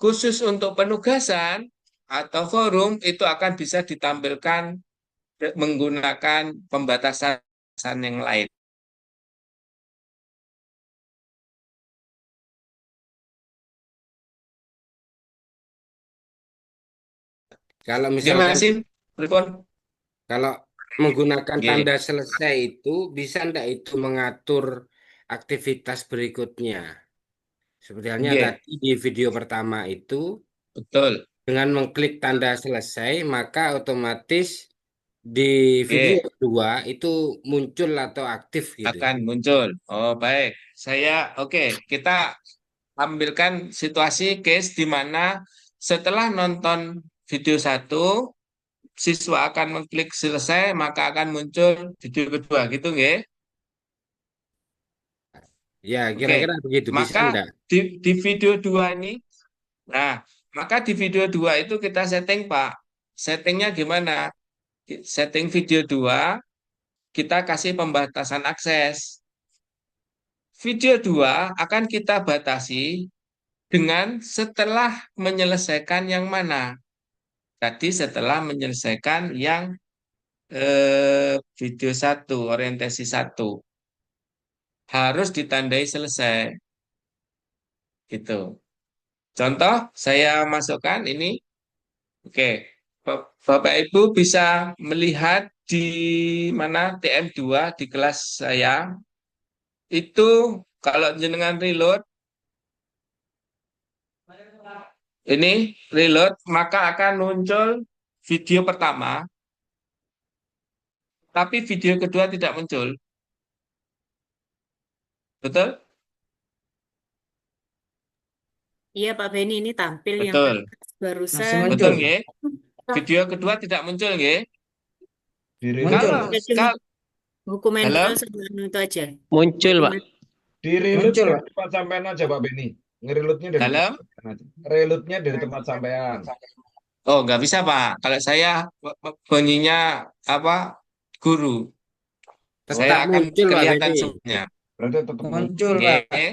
Khusus untuk penugasan atau forum itu akan bisa ditampilkan menggunakan pembatasan yang lain. Kalau Gimana misalkan sih, Ripon? kalau menggunakan Nggih. tanda selesai itu bisa enggak itu mengatur aktivitas berikutnya? Seperti halnya Nggih. tadi di video pertama itu, Betul. dengan mengklik tanda selesai, maka otomatis di video Nggih. kedua itu muncul atau aktif gitu. Akan muncul. Oh, baik. Oke, kita ambilkan situasi case di mana setelah nonton video 1, siswa akan mengklik selesai, maka akan muncul video kedua, gitu nggih? Ya, Oke, kira-kira begitu. Bisa maka enggak? di video 2 ini, nah, maka di video 2 itu kita setting, Pak. Settingnya gimana? Setting video 2, kita kasih pembatasan akses. Video 2 akan kita batasi dengan setelah menyelesaikan yang mana? Tadi setelah menyelesaikan yang video 1, orientasi 1. Harus ditandai selesai. Gitu. Contoh, saya masukkan ini. Oke. Bapak Ibu bisa melihat di mana TM2 di kelas saya. Itu kalau jenengan reload, ini reload, maka akan muncul video pertama, tapi video kedua tidak muncul. Betul? Iya Pak Benny, ini tampil yang Betul. barusan. Masih muncul. Betul nggih? Video kedua tidak muncul nggih? Muncul. Kalau Dokumenter Halo? sebelum itu aja. Muncul, Pak. Di reload Muncul, dari Pak. tempat sampean aja Pak Beni. Ngereloadnya dari Halo? tempat sampean aja. Reloadnya dari tempat sampean. Oh, nggak bisa, Pak. Kalau saya bunyinya apa? Guru. Saya Tetap akan muncul, Pak kelihatan Benny. semuanya. Berarti tetap Muncul, Nggih. Pak.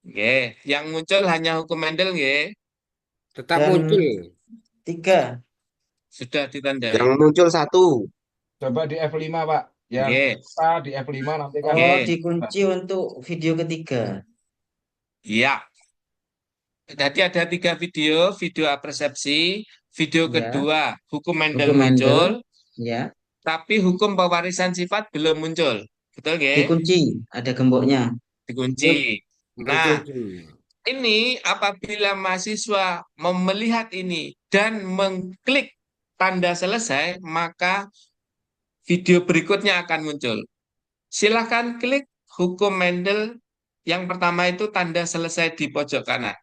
Nggih. Yang muncul hanya hukum Mendel nggih. Tetap Dan muncul. 3. Sudah ditandai. Yang muncul 1. Coba di F5 Pak. Yang Nggih. bisa di F5 nanti kan. Oh, Nggih. dikunci untuk video ketiga. Iya. Jadi ada 3 video, video apresepsi, video Ya. kedua hukum Mendel Hukum Mendel. muncul, Ya. tapi hukum pewarisan sifat belum muncul. Betul nggih? Dikunci. Ada gemboknya. Dikunci. Nah, Muncul. ini apabila mahasiswa melihat ini dan mengklik tanda selesai, maka video berikutnya akan muncul. Silahkan klik hukum Mendel yang pertama itu tanda selesai di pojok kanan.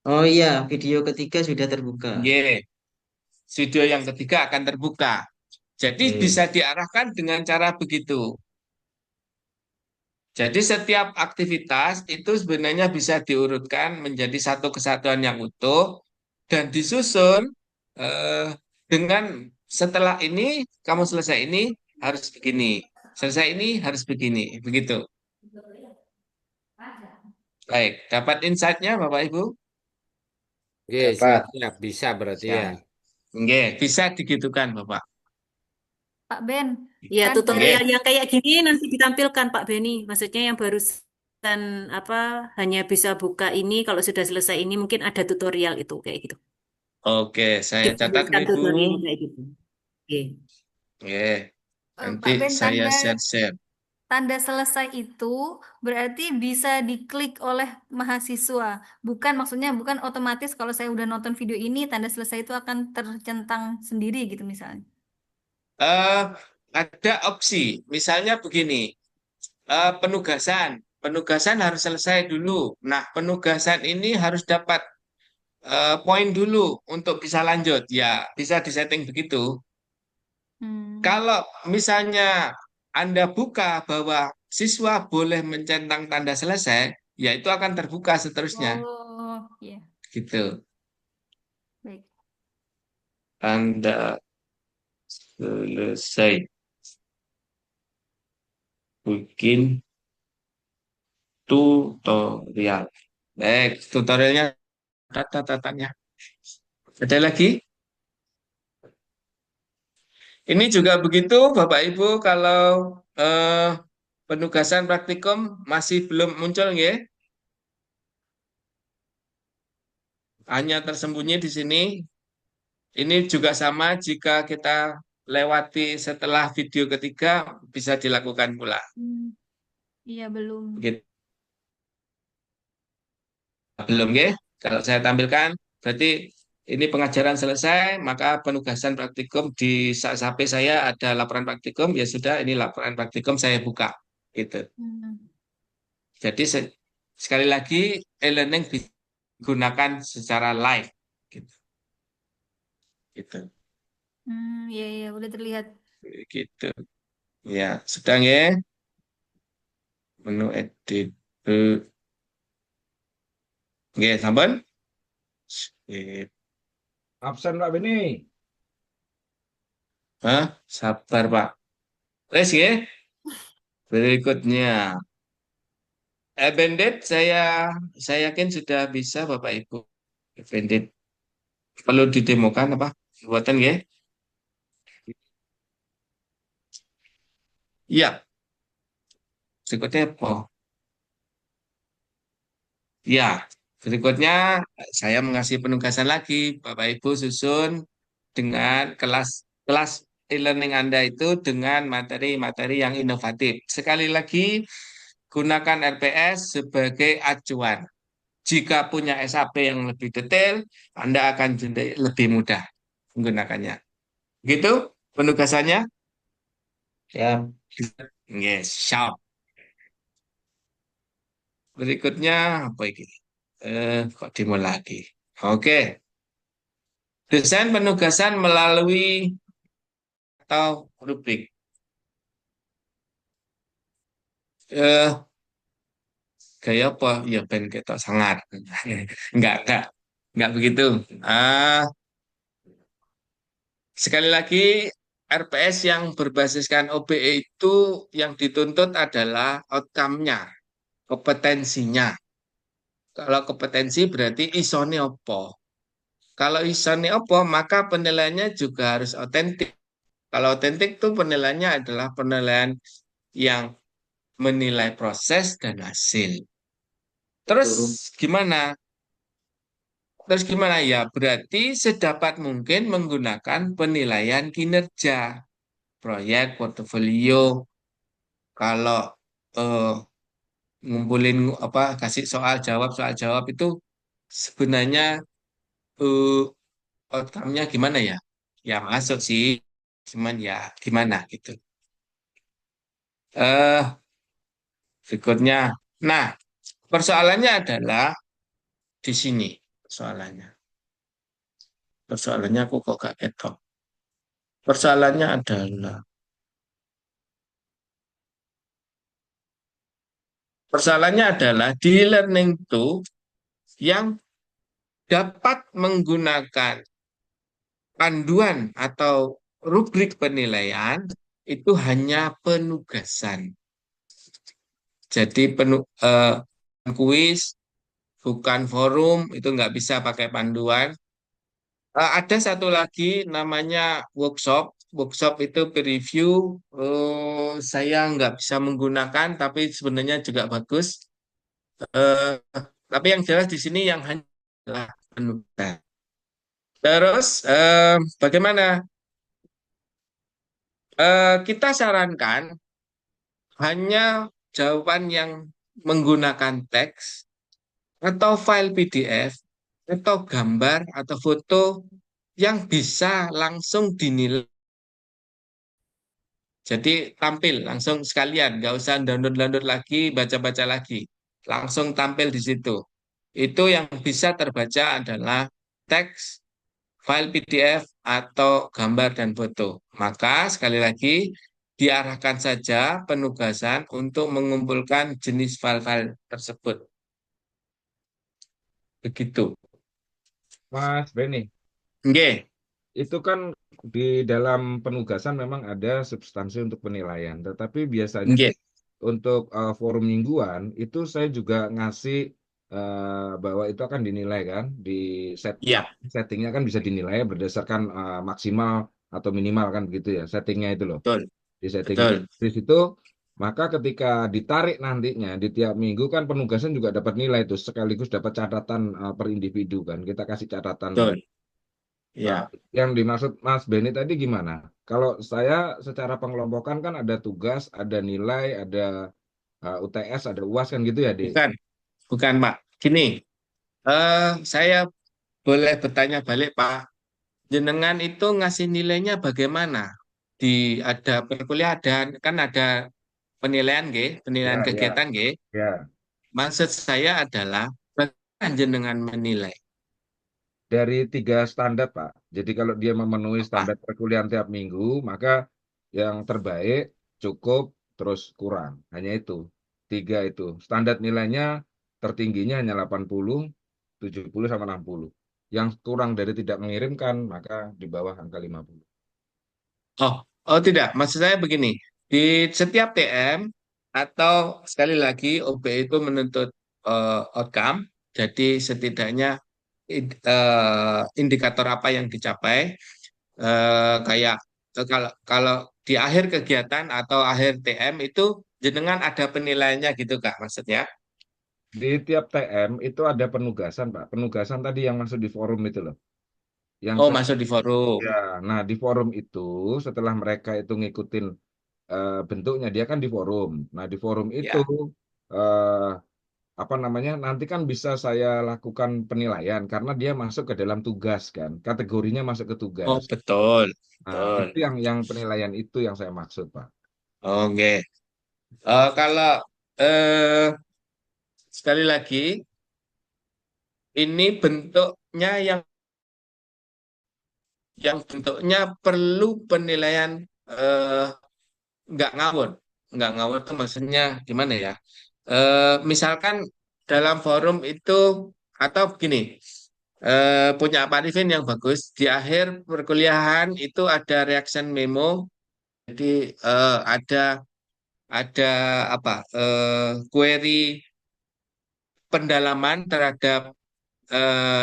Oh iya, video ketiga sudah terbuka. Nggih. Video yang ketiga akan terbuka. Jadi Oke. bisa diarahkan dengan cara begitu. Jadi setiap aktivitas itu sebenarnya bisa diurutkan menjadi satu kesatuan yang utuh dan disusun dengan setelah ini kamu selesai ini harus begini, selesai ini harus begini, begitu. Baik, dapat insight-nya Bapak Ibu? Oke, Dapat. siap. Bisa berarti Siap. ya. Nggih, bisa digitukan Bapak. Pak Ben, Ya, kan tutorial yang kayak gini nanti ditampilkan Pak Benny. Maksudnya yang barusan apa hanya bisa buka ini kalau sudah selesai ini mungkin ada tutorial itu kayak gitu. Oke, saya catat Diberikan Ibu. tutorial kayak gitu. Oke. Nggih. Pak Nanti Ben saya tanda share-share. tanda selesai itu berarti bisa diklik oleh mahasiswa. Bukan maksudnya bukan otomatis kalau saya udah nonton video ini tanda selesai itu akan tercentang sendiri gitu misalnya. Eh, ada opsi, misalnya begini, penugasan. Penugasan harus selesai dulu. Nah, penugasan ini harus dapat poin dulu untuk bisa lanjut. Ya, bisa disetting begitu. Kalau misalnya Anda buka bahwa siswa boleh mencentang tanda selesai, ya itu akan terbuka seterusnya. Oh, ya, Gitu. baik. Tanda selesai. Bikin tutorial. Baik, tutorialnya tata-tatanya. Ada lagi? Ini juga begitu, Bapak Ibu, kalau penugasan praktikum masih belum muncul, ya. Hanya tersembunyi di sini. Ini juga sama jika kita lewati setelah video ketiga, bisa dilakukan pula. Iya, belum. Gitu. Belum, ya? Kalau saya tampilkan, berarti ini pengajaran selesai, maka penugasan praktikum di HP saya ada laporan praktikum, ya sudah, ini laporan praktikum saya buka. Gitu. Jadi sekali lagi e-learning digunakan secara live. Gitu. Gitu. Iya, iya, udah terlihat. Gitu. Ya, sedang ya. Menu edit. Oke, sampun. Absen Pak Beni. Hah? Sabar, Pak. Wes ya. Berikutnya. Bandit saya yakin sudah bisa Bapak Ibu. Bandit perlu didemokan apa? Buatan ya? Iya. Berikutnya apa? Ya, berikutnya saya mengasih penugasan lagi. Bapak Ibu susun dengan kelas e-learning Anda itu dengan materi-materi yang inovatif. Sekali lagi, gunakan RPS sebagai acuan. Jika punya SAP yang lebih detail, Anda akan lebih mudah menggunakannya. Gitu penugasannya? Ya. Yes, siap. Berikutnya apa ini? Kok dimulai lagi? Oke. Desain penugasan melalui atau rubrik. Eh, Gaya apa? Ya ben ketok sangat. Enggak begitu. Sekali lagi, RPS yang berbasiskan OBE itu yang dituntut adalah outcome-nya, kompetensinya. Kalau kompetensi berarti isone opo. Kalau isone opo, maka penilaiannya juga harus otentik. Kalau otentik itu penilaiannya adalah penilaian yang menilai proses dan hasil. Terus gimana? Terus gimana ya? Berarti sedapat mungkin menggunakan penilaian kinerja, proyek, portofolio. Kalau ngumpulin apa kasih soal jawab itu sebenarnya outcome-nya gimana ya? Ya masuk sih, cuman ya gimana gitu. Berikutnya, nah persoalannya adalah di sini persoalannya. Persoalannya aku kok gak ketok. Persoalannya adalah di learning itu yang dapat menggunakan panduan atau rubrik penilaian itu hanya penugasan. Jadi kuis bukan forum itu nggak bisa pakai panduan. Ada satu lagi namanya workshop. Workshop itu peer review. Saya nggak bisa menggunakan, tapi sebenarnya juga bagus. Tapi yang jelas di sini yang hanya adalah penugasan. Terus bagaimana? Kita sarankan hanya jawaban yang menggunakan teks atau file PDF atau gambar atau foto yang bisa langsung dinilai. Jadi tampil langsung sekalian, nggak usah download-download lagi, baca-baca lagi. Langsung tampil di situ. Itu yang bisa terbaca adalah teks, file PDF, atau gambar dan foto. Maka sekali lagi diarahkan saja penugasan untuk mengumpulkan jenis file-file tersebut. Begitu. Mas Benny, Oke. itu kan di dalam penugasan memang ada substansi untuk penilaian, tetapi biasanya Oke. untuk forum mingguan itu saya juga ngasih bahwa itu akan dinilai kan di Ya, settingnya kan bisa dinilai berdasarkan maksimal atau minimal kan begitu ya settingnya itu loh betul. di setting Betul. di situ. Maka ketika ditarik nantinya di tiap minggu kan penugasan juga dapat nilai itu sekaligus dapat catatan per individu kan kita kasih catatan. Betul. Nah, Ya. yang dimaksud Mas Benny tadi gimana? Kalau saya secara pengelompokan kan ada tugas, ada nilai, ada UTS, ada UAS kan gitu ya, Di? Bukan, Pak. Gini, saya boleh bertanya balik, Pak. Jenengan itu ngasih nilainya bagaimana? Ada perkuliahan, kan ada penilaian, nggih, penilaian Ya, ya, kegiatan, nggih. ya. Maksud saya adalah bagaimana jenengan menilai? Dari 3 standar, Pak. Jadi kalau dia memenuhi Apa? standar perkuliahan tiap minggu, maka yang terbaik, cukup, terus kurang. Hanya itu. 3 itu. Standar nilainya tertingginya hanya 80, 70, sama 60. Yang kurang dari tidak mengirimkan, maka di bawah angka 50. Oh tidak. Maksud saya begini. Di setiap TM atau sekali lagi OB itu menuntut outcome. Jadi setidaknya indikator apa yang dicapai. Kayak kalau kalau di akhir kegiatan atau akhir TM itu jenengan ada penilaiannya gitu Kak maksudnya. Di tiap TM itu ada penugasan, Pak. Penugasan tadi yang masuk di forum itu loh. Yang Oh, masuk di forum. Ya, nah di forum itu setelah mereka itu ngikutin bentuknya dia kan di forum. Nah di forum itu Ya. eh, apa namanya nanti kan bisa saya lakukan penilaian karena dia masuk ke dalam tugas kan, kategorinya masuk ke Oh, tugas. betul. Nah Betul. itu yang penilaian itu yang saya maksud, Pak. Oke. Kalau sekali lagi ini bentuknya yang bentuknya perlu penilaian eh, nggak ngawur. Nggak ngawur itu maksudnya gimana ya? Misalkan dalam forum itu atau begini, punya Pak Arifin yang bagus di akhir perkuliahan itu ada reaction memo. Jadi ada apa? Query pendalaman terhadap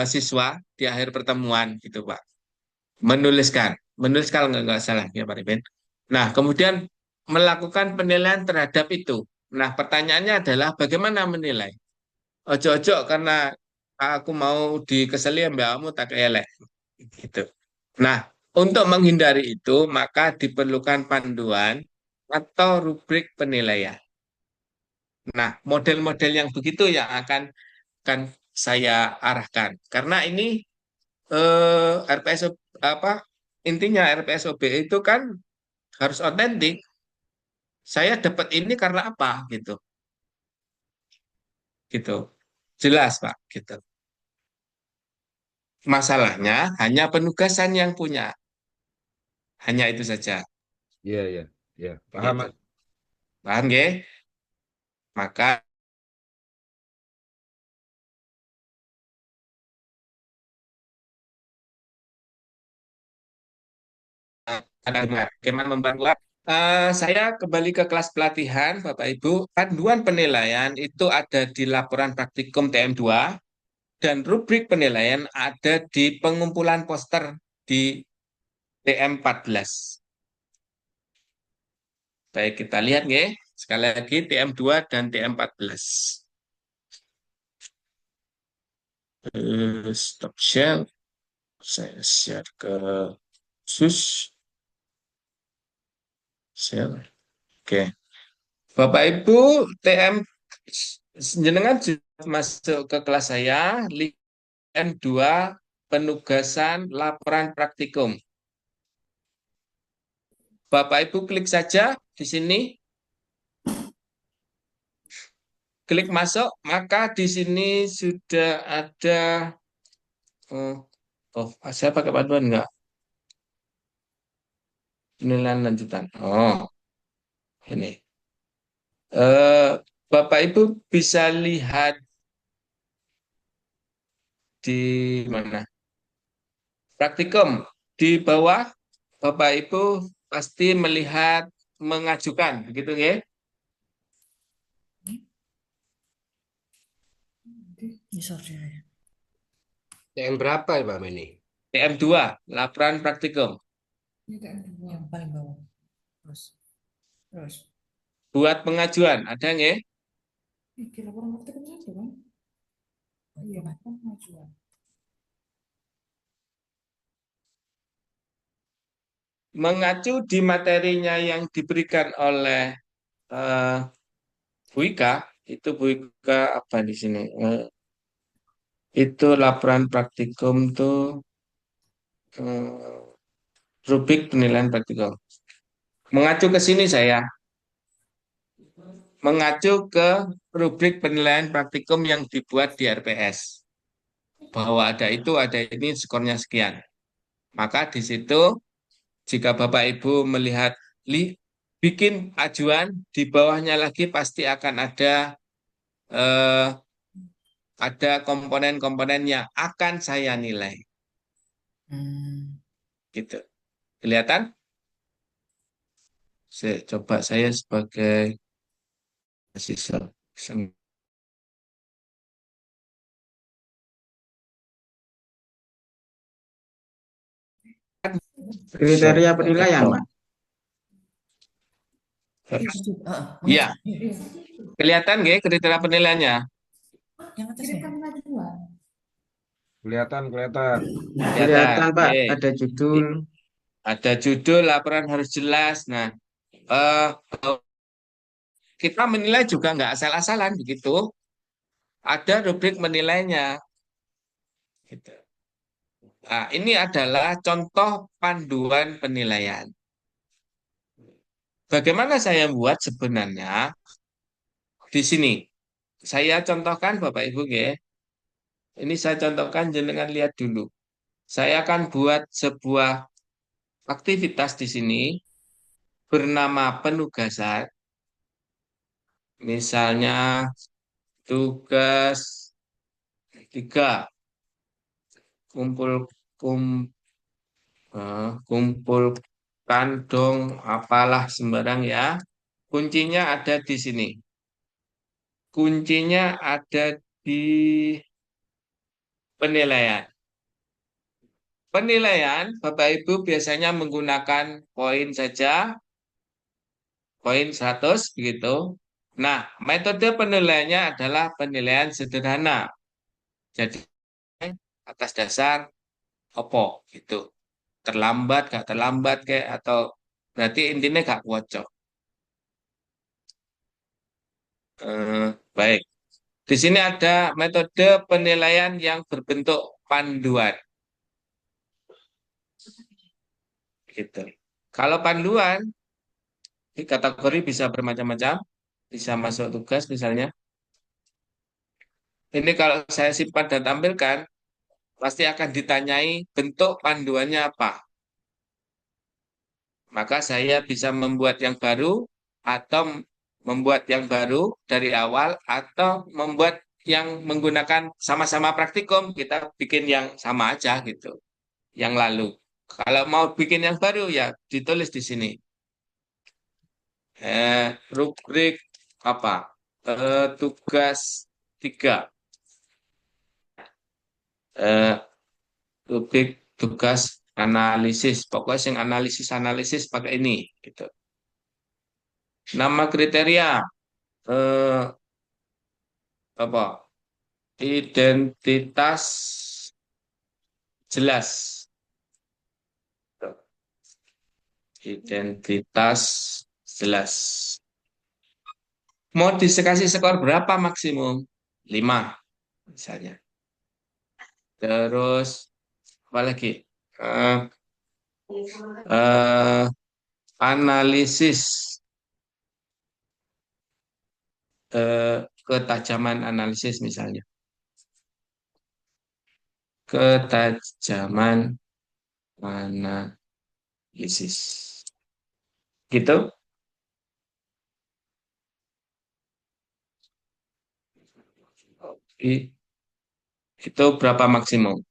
siswa di akhir pertemuan gitu Pak. Menulis kalau nggak salah ya Pak Arifin. Nah, kemudian melakukan penilaian terhadap itu. Nah, pertanyaannya adalah bagaimana menilai? Ojo-ojo karena aku mau dikeseli mbak kamu tak elek gitu. Nah, untuk menghindari itu maka diperlukan panduan atau rubrik penilaian. Nah, model-model yang begitu yang akan saya arahkan. Karena ini RPSO apa intinya RPSOB itu kan harus otentik. Saya dapat ini karena apa gitu. Gitu. Jelas, Pak, gitu. Masalahnya hanya penugasan yang punya. Hanya itu saja. Iya, iya, iya. Paham, Begitu. Mas? Paham, nggih? Maka bagaimana membantu? Saya kembali ke kelas pelatihan, Bapak Ibu. Panduan penilaian itu ada di laporan praktikum TM2 dan rubrik penilaian ada di pengumpulan poster di TM14. Baik, kita lihat nggih. Sekali lagi TM2 dan TM14. Stop share. Saya share ke sus. Share. Oke. Bapak Ibu TM jenengan sudah masuk ke kelas saya N2 penugasan laporan praktikum. Bapak Ibu klik saja di sini. Klik masuk, maka di sini sudah ada saya pakai panduan enggak? Penilaian lanjutan. Oh, ini. Bapak Ibu bisa lihat di mana? Praktikum di bawah Bapak Ibu pasti melihat mengajukan, begitu ya? TM berapa ya Pak Beni? TM2, laporan praktikum. Yang paling bawah. Terus. Buat pengajuan, ada nggak? Kira orang waktu kan satu kan? Oh iya, pengajuan. Mengacu di materinya yang diberikan oleh Bu Ika, itu Bu Ika apa di sini? Itu laporan praktikum tuh rubrik penilaian praktikum. Mengacu ke sini saya. Mengacu ke rubrik penilaian praktikum yang dibuat di RPS. Bahwa ada itu, ada ini, skornya sekian. Maka di situ, jika Bapak Ibu melihat bikin ajuan, di bawahnya lagi pasti akan ada komponen-komponen yang akan saya nilai. Gitu. Kelihatan? Coba saya sebagai siswa. Kriteria penilaian, Pak. Ya, kelihatan nggak kriteria penilaiannya? Kelihatan. Kelihatan, Pak. Oke. Ada judul. Ada judul, laporan harus jelas. Nah, kita menilai juga nggak asal-asalan begitu. Ada rubrik menilainya. Gitu. Nah, ini adalah contoh panduan penilaian. Bagaimana saya buat sebenarnya? Di sini. Saya contohkan Bapak Ibu ya. Ini saya contohkan jenengan lihat dulu. Saya akan buat sebuah aktivitas di sini bernama penugasan. Misalnya tugas 3 kumpulkan dong apalah sembarang ya. Kuncinya ada di sini. Kuncinya ada di penilaian. Penilaian Bapak Ibu biasanya menggunakan poin saja, poin 100 begitu. Nah, metode penilaiannya adalah penilaian sederhana. Jadi atas dasar opo gitu. Terlambat, gak terlambat kayak atau berarti intinya gak wocok. Baik. Di sini ada metode penilaian yang berbentuk panduan. Gitu. Kalau panduan di kategori bisa bermacam-macam, bisa masuk tugas misalnya. Ini kalau saya simpan dan tampilkan, pasti akan ditanyai bentuk panduannya apa. Maka saya bisa membuat yang baru atau membuat yang baru dari awal atau membuat yang menggunakan sama-sama praktikum, kita bikin yang sama aja gitu. Yang lalu. Kalau mau bikin yang baru ya ditulis di sini. Rubrik apa? Tugas 3. Rubrik tugas analisis. Pokoknya yang analisis pakai ini gitu. Nama kriteria apa? Identitas jelas. Identitas jelas. Mau dikasih skor berapa maksimum? 5 misalnya. Terus apa lagi? Eh, eh, analisis ketajaman analisis misalnya. Ketajaman analisis. Gitu? Itu berapa maksimum?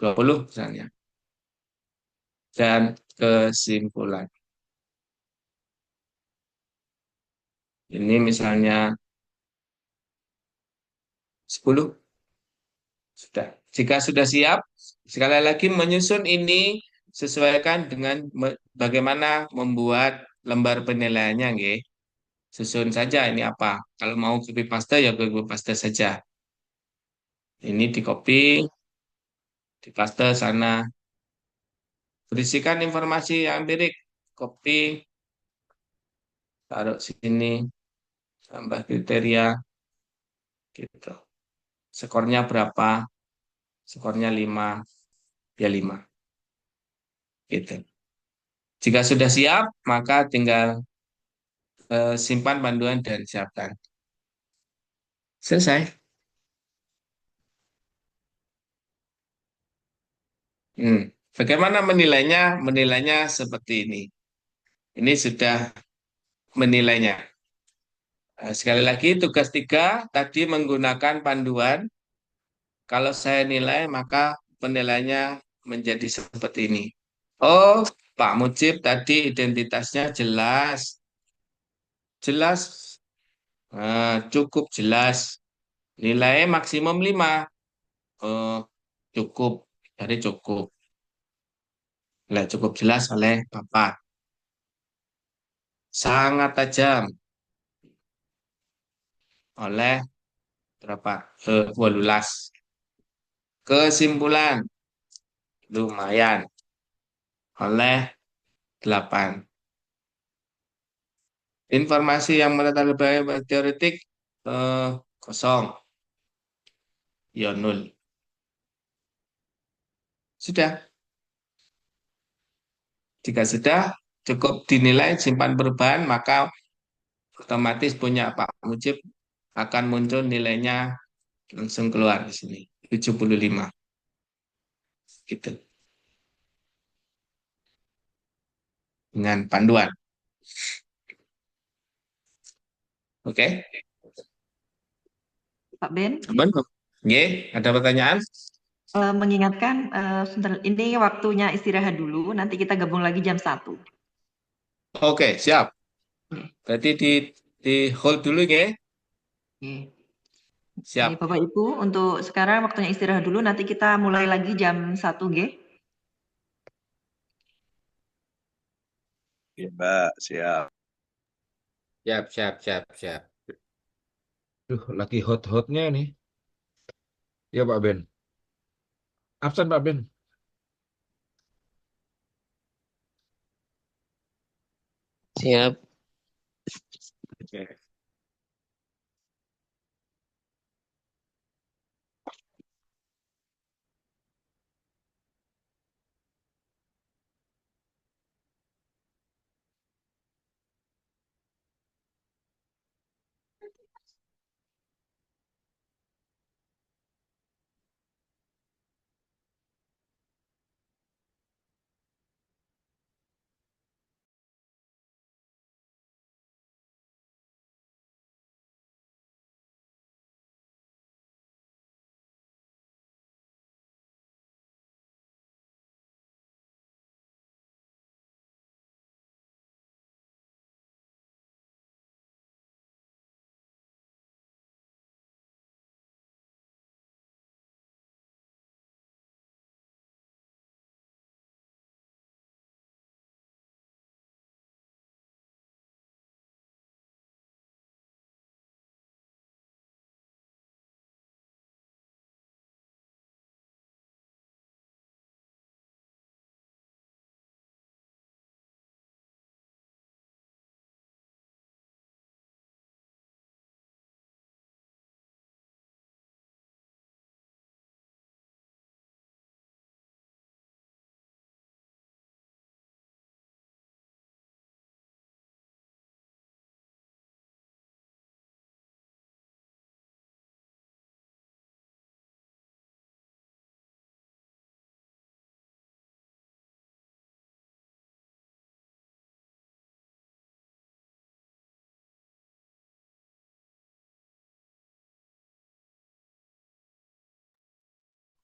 20 misalnya. Dan kesimpulan. Ini misalnya 10. Sudah. Jika sudah siap, sekali lagi menyusun ini sesuaikan dengan bagaimana membuat lembar penilaiannya, nggih. Susun saja ini apa. Kalau mau copy paste ya copy paste saja. Ini di copy, di paste sana. Berisikan informasi yang empirik, copy, taruh sini, tambah kriteria, gitu. Skornya berapa? Skornya 5, ya 5. Gitu. Jika sudah siap, maka tinggal simpan panduan dan siapkan. Selesai. Bagaimana menilainya? Menilainya seperti ini. Ini sudah menilainya. Sekali lagi, tugas 3 tadi menggunakan panduan. Kalau saya nilai, maka penilaiannya menjadi seperti ini. Oh, Pak Mujib tadi identitasnya jelas. Jelas, cukup jelas. Nilai maksimum 5. Oh, cukup. Jadi cukup. Nilai cukup jelas oleh Bapak. Sangat tajam oleh berapa? 12. Kesimpulan lumayan oleh 8. Informasi yang melatar belakang teoretik kosong. Ya 0. Sudah. Jika sudah cukup dinilai simpan perubahan, maka otomatis punya Pak Mujib akan muncul nilainya langsung keluar di sini. 75. Gitu. Dengan panduan. Oke. Pak Ben, Benar. Oke, ada pertanyaan? mengingatkan ini waktunya istirahat dulu, nanti kita gabung lagi jam 1. Oke, siap. Berarti di hold dulu ya. Siap. Bapak Ibu, untuk sekarang waktunya istirahat dulu, nanti kita mulai lagi jam 1 G. Ya, Mbak, siap. Siap. Lagi hot-hotnya nih. Ya Pak Ben. Absen Pak Ben. Siap. Oke.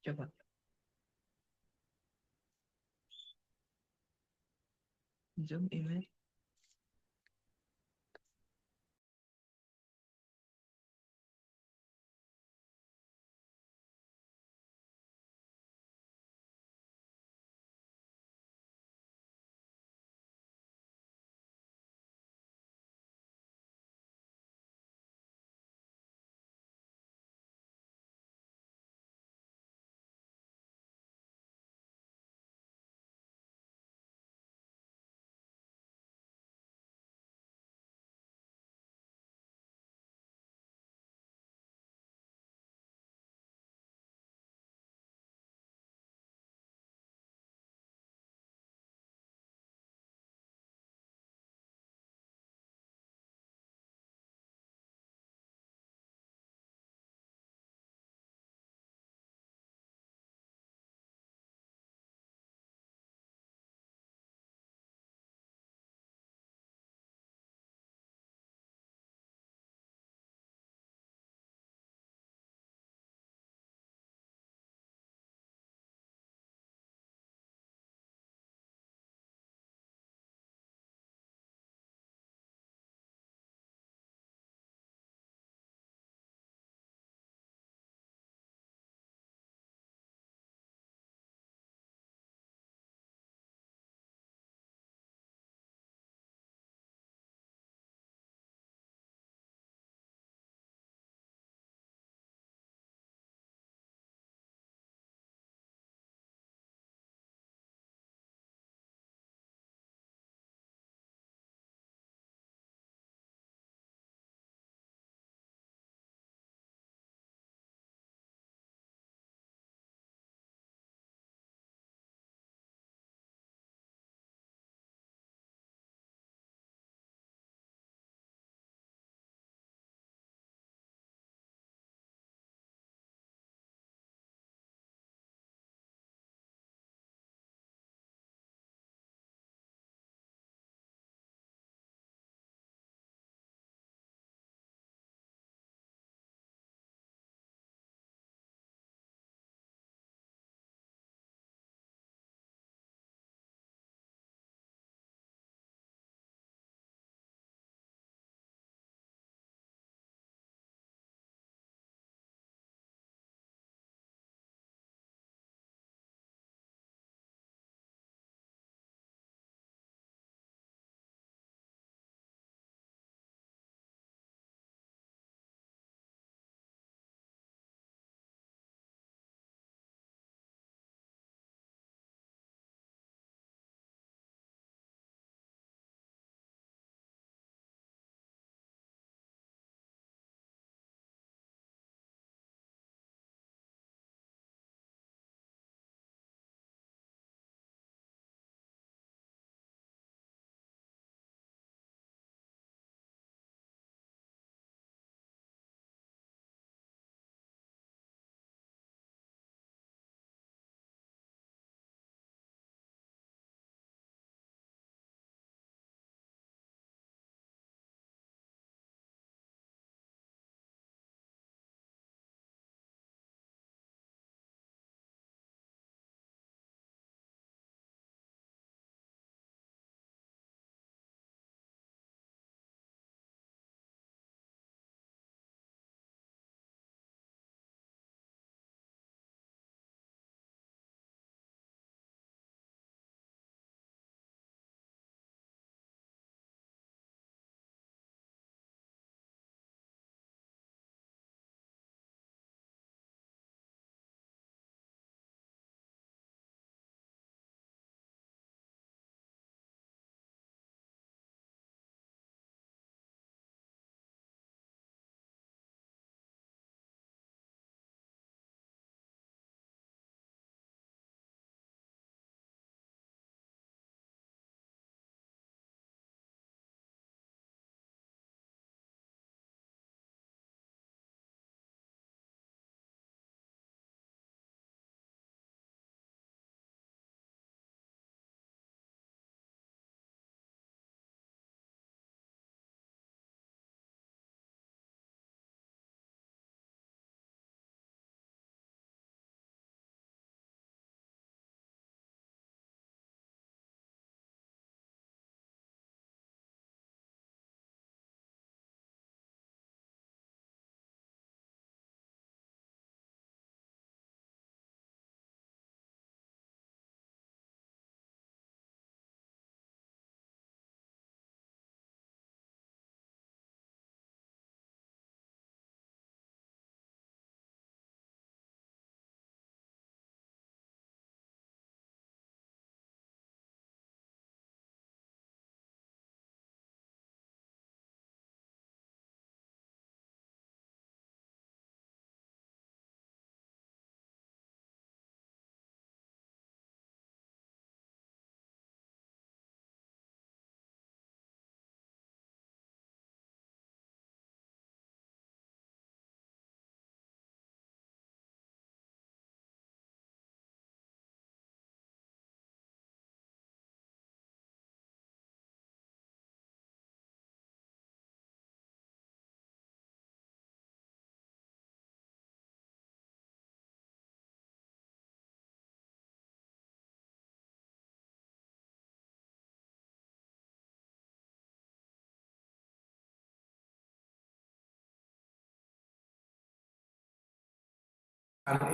Coba. Zoom image.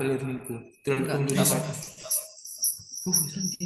e-learningku. Enggak, Tergantung terus apa? nanti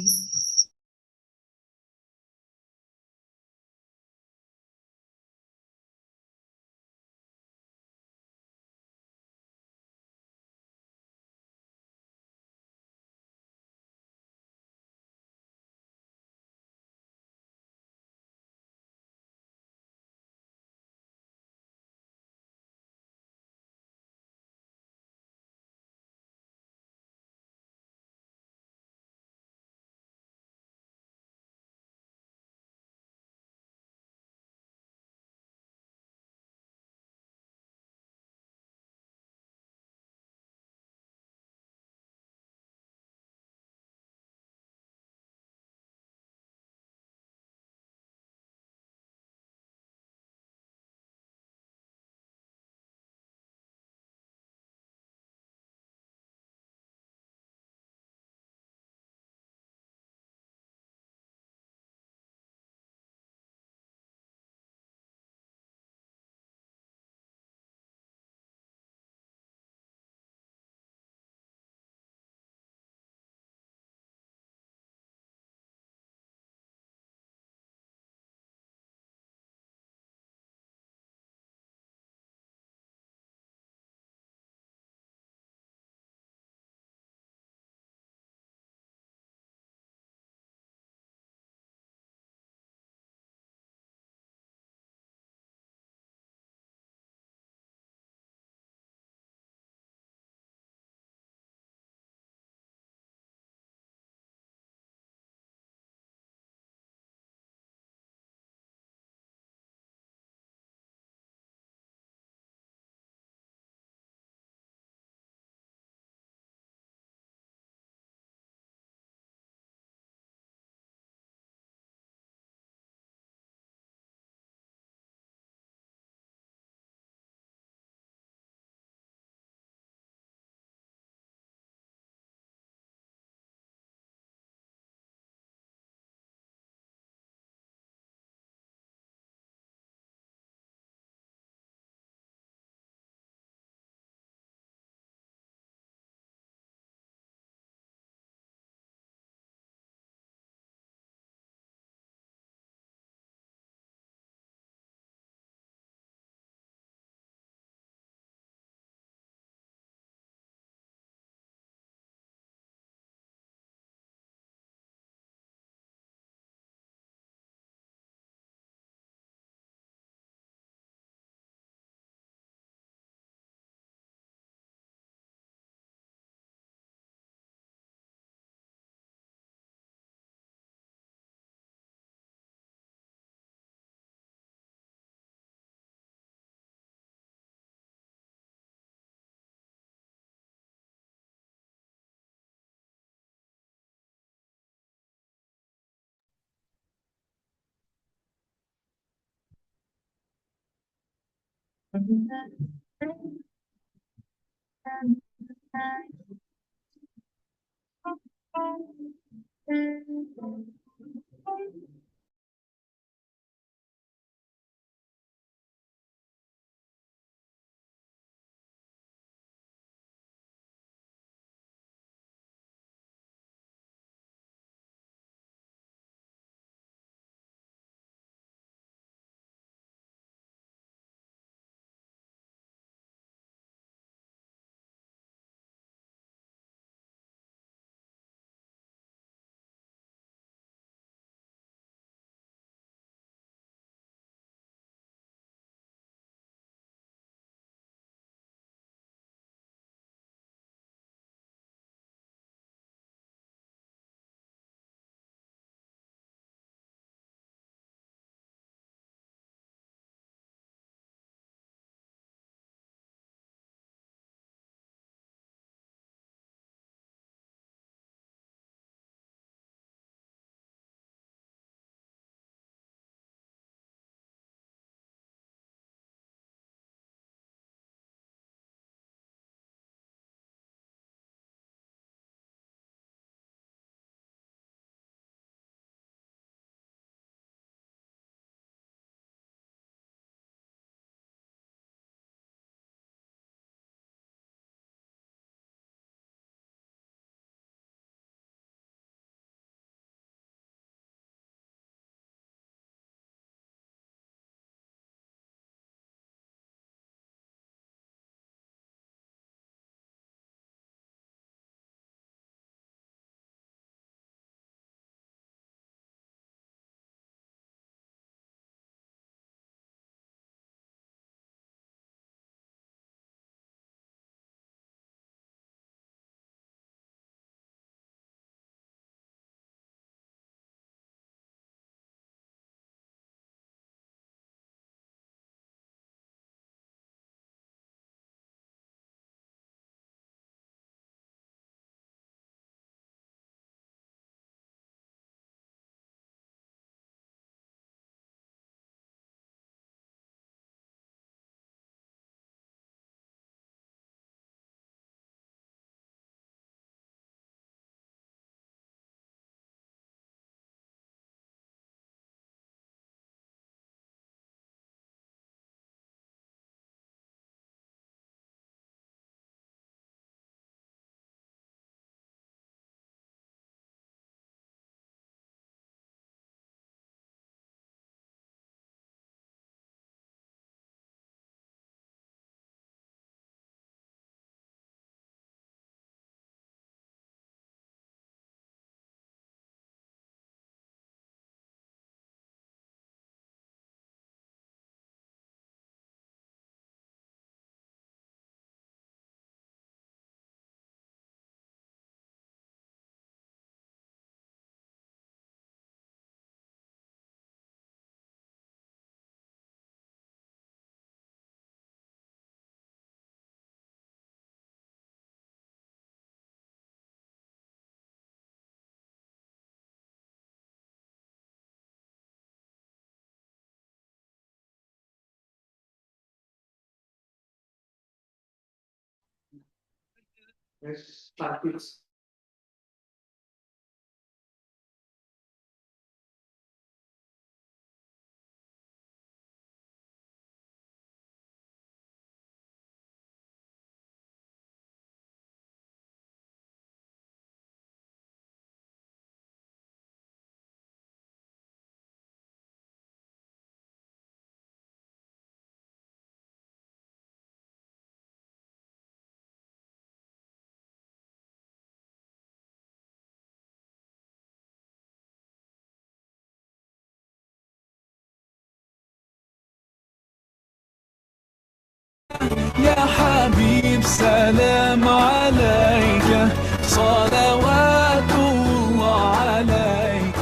يا حبيب سلام عليك صلوات الله عليك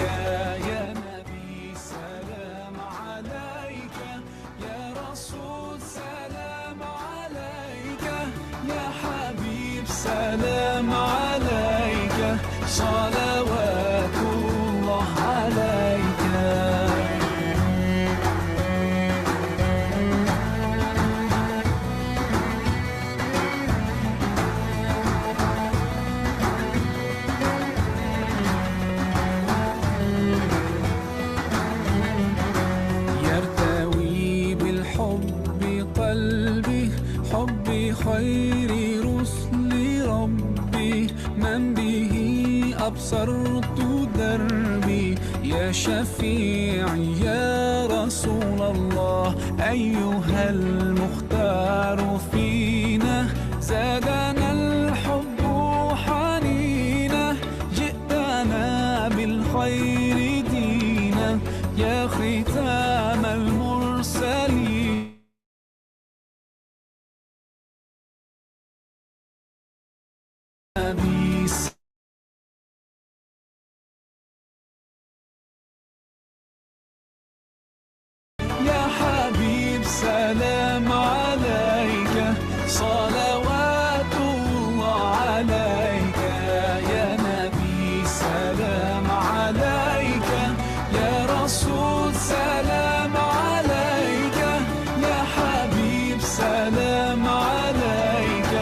يا نبي سلام عليك يا رسول سلام عليك يا حبيب سلام عليك صلوات الله عليك يرتوي بالحب قلبي حبي خير رسل ربي من به أبصرت دربي يا شفيعي يا رسول الله أيها المختار فينا زادنا الحب حنينا جئتنا بالخير دينا يا ختام المرسلين نبي يا حبيب سلام عليك صلوات الله عليك يا نبي سلام عليك يا رسول سلام عليك يا حبيب سلام عليك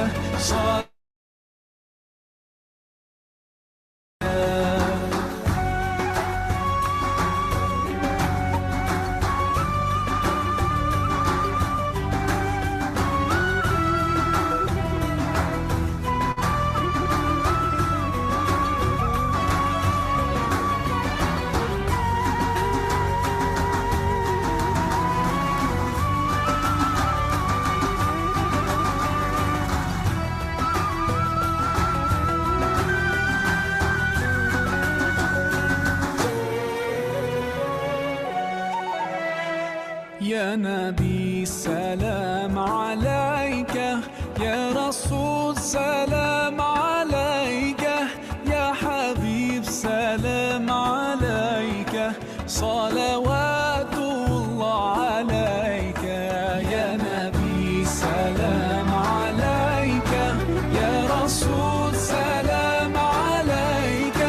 يا نبي سلام عليك يا رسول سلام عليك يا حبيب سلام عليك صلوات الله عليك يا نبي سلام عليك يا رسول سلام عليك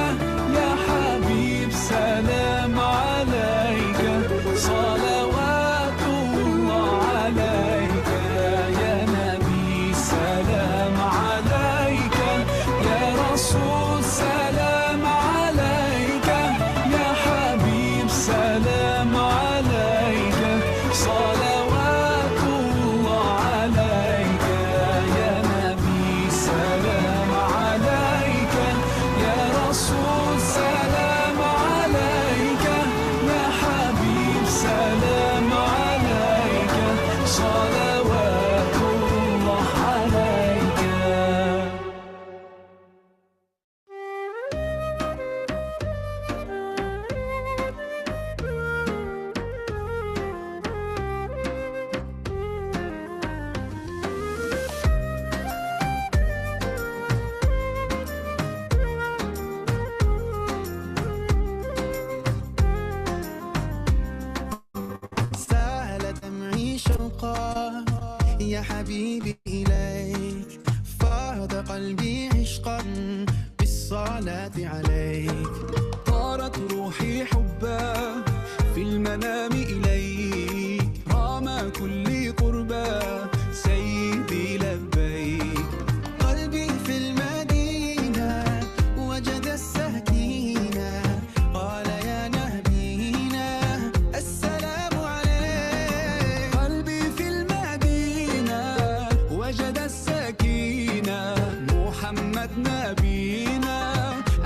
يا حبيب سلام عليك صلوات الله عليك يا نبي سلام عليك يا رسول سلام عليك يا حبيب سلام عليك صلوات الله عليك يا نبي سلام عليك يا رسول سلام عليك يا حبيب سلام عليك صلوات الله عليك سال دمعي شوقا يا حبيبي إليك فاض قلبي عشقا بالصلاة عليك طارت روحي حبا في المنام إليك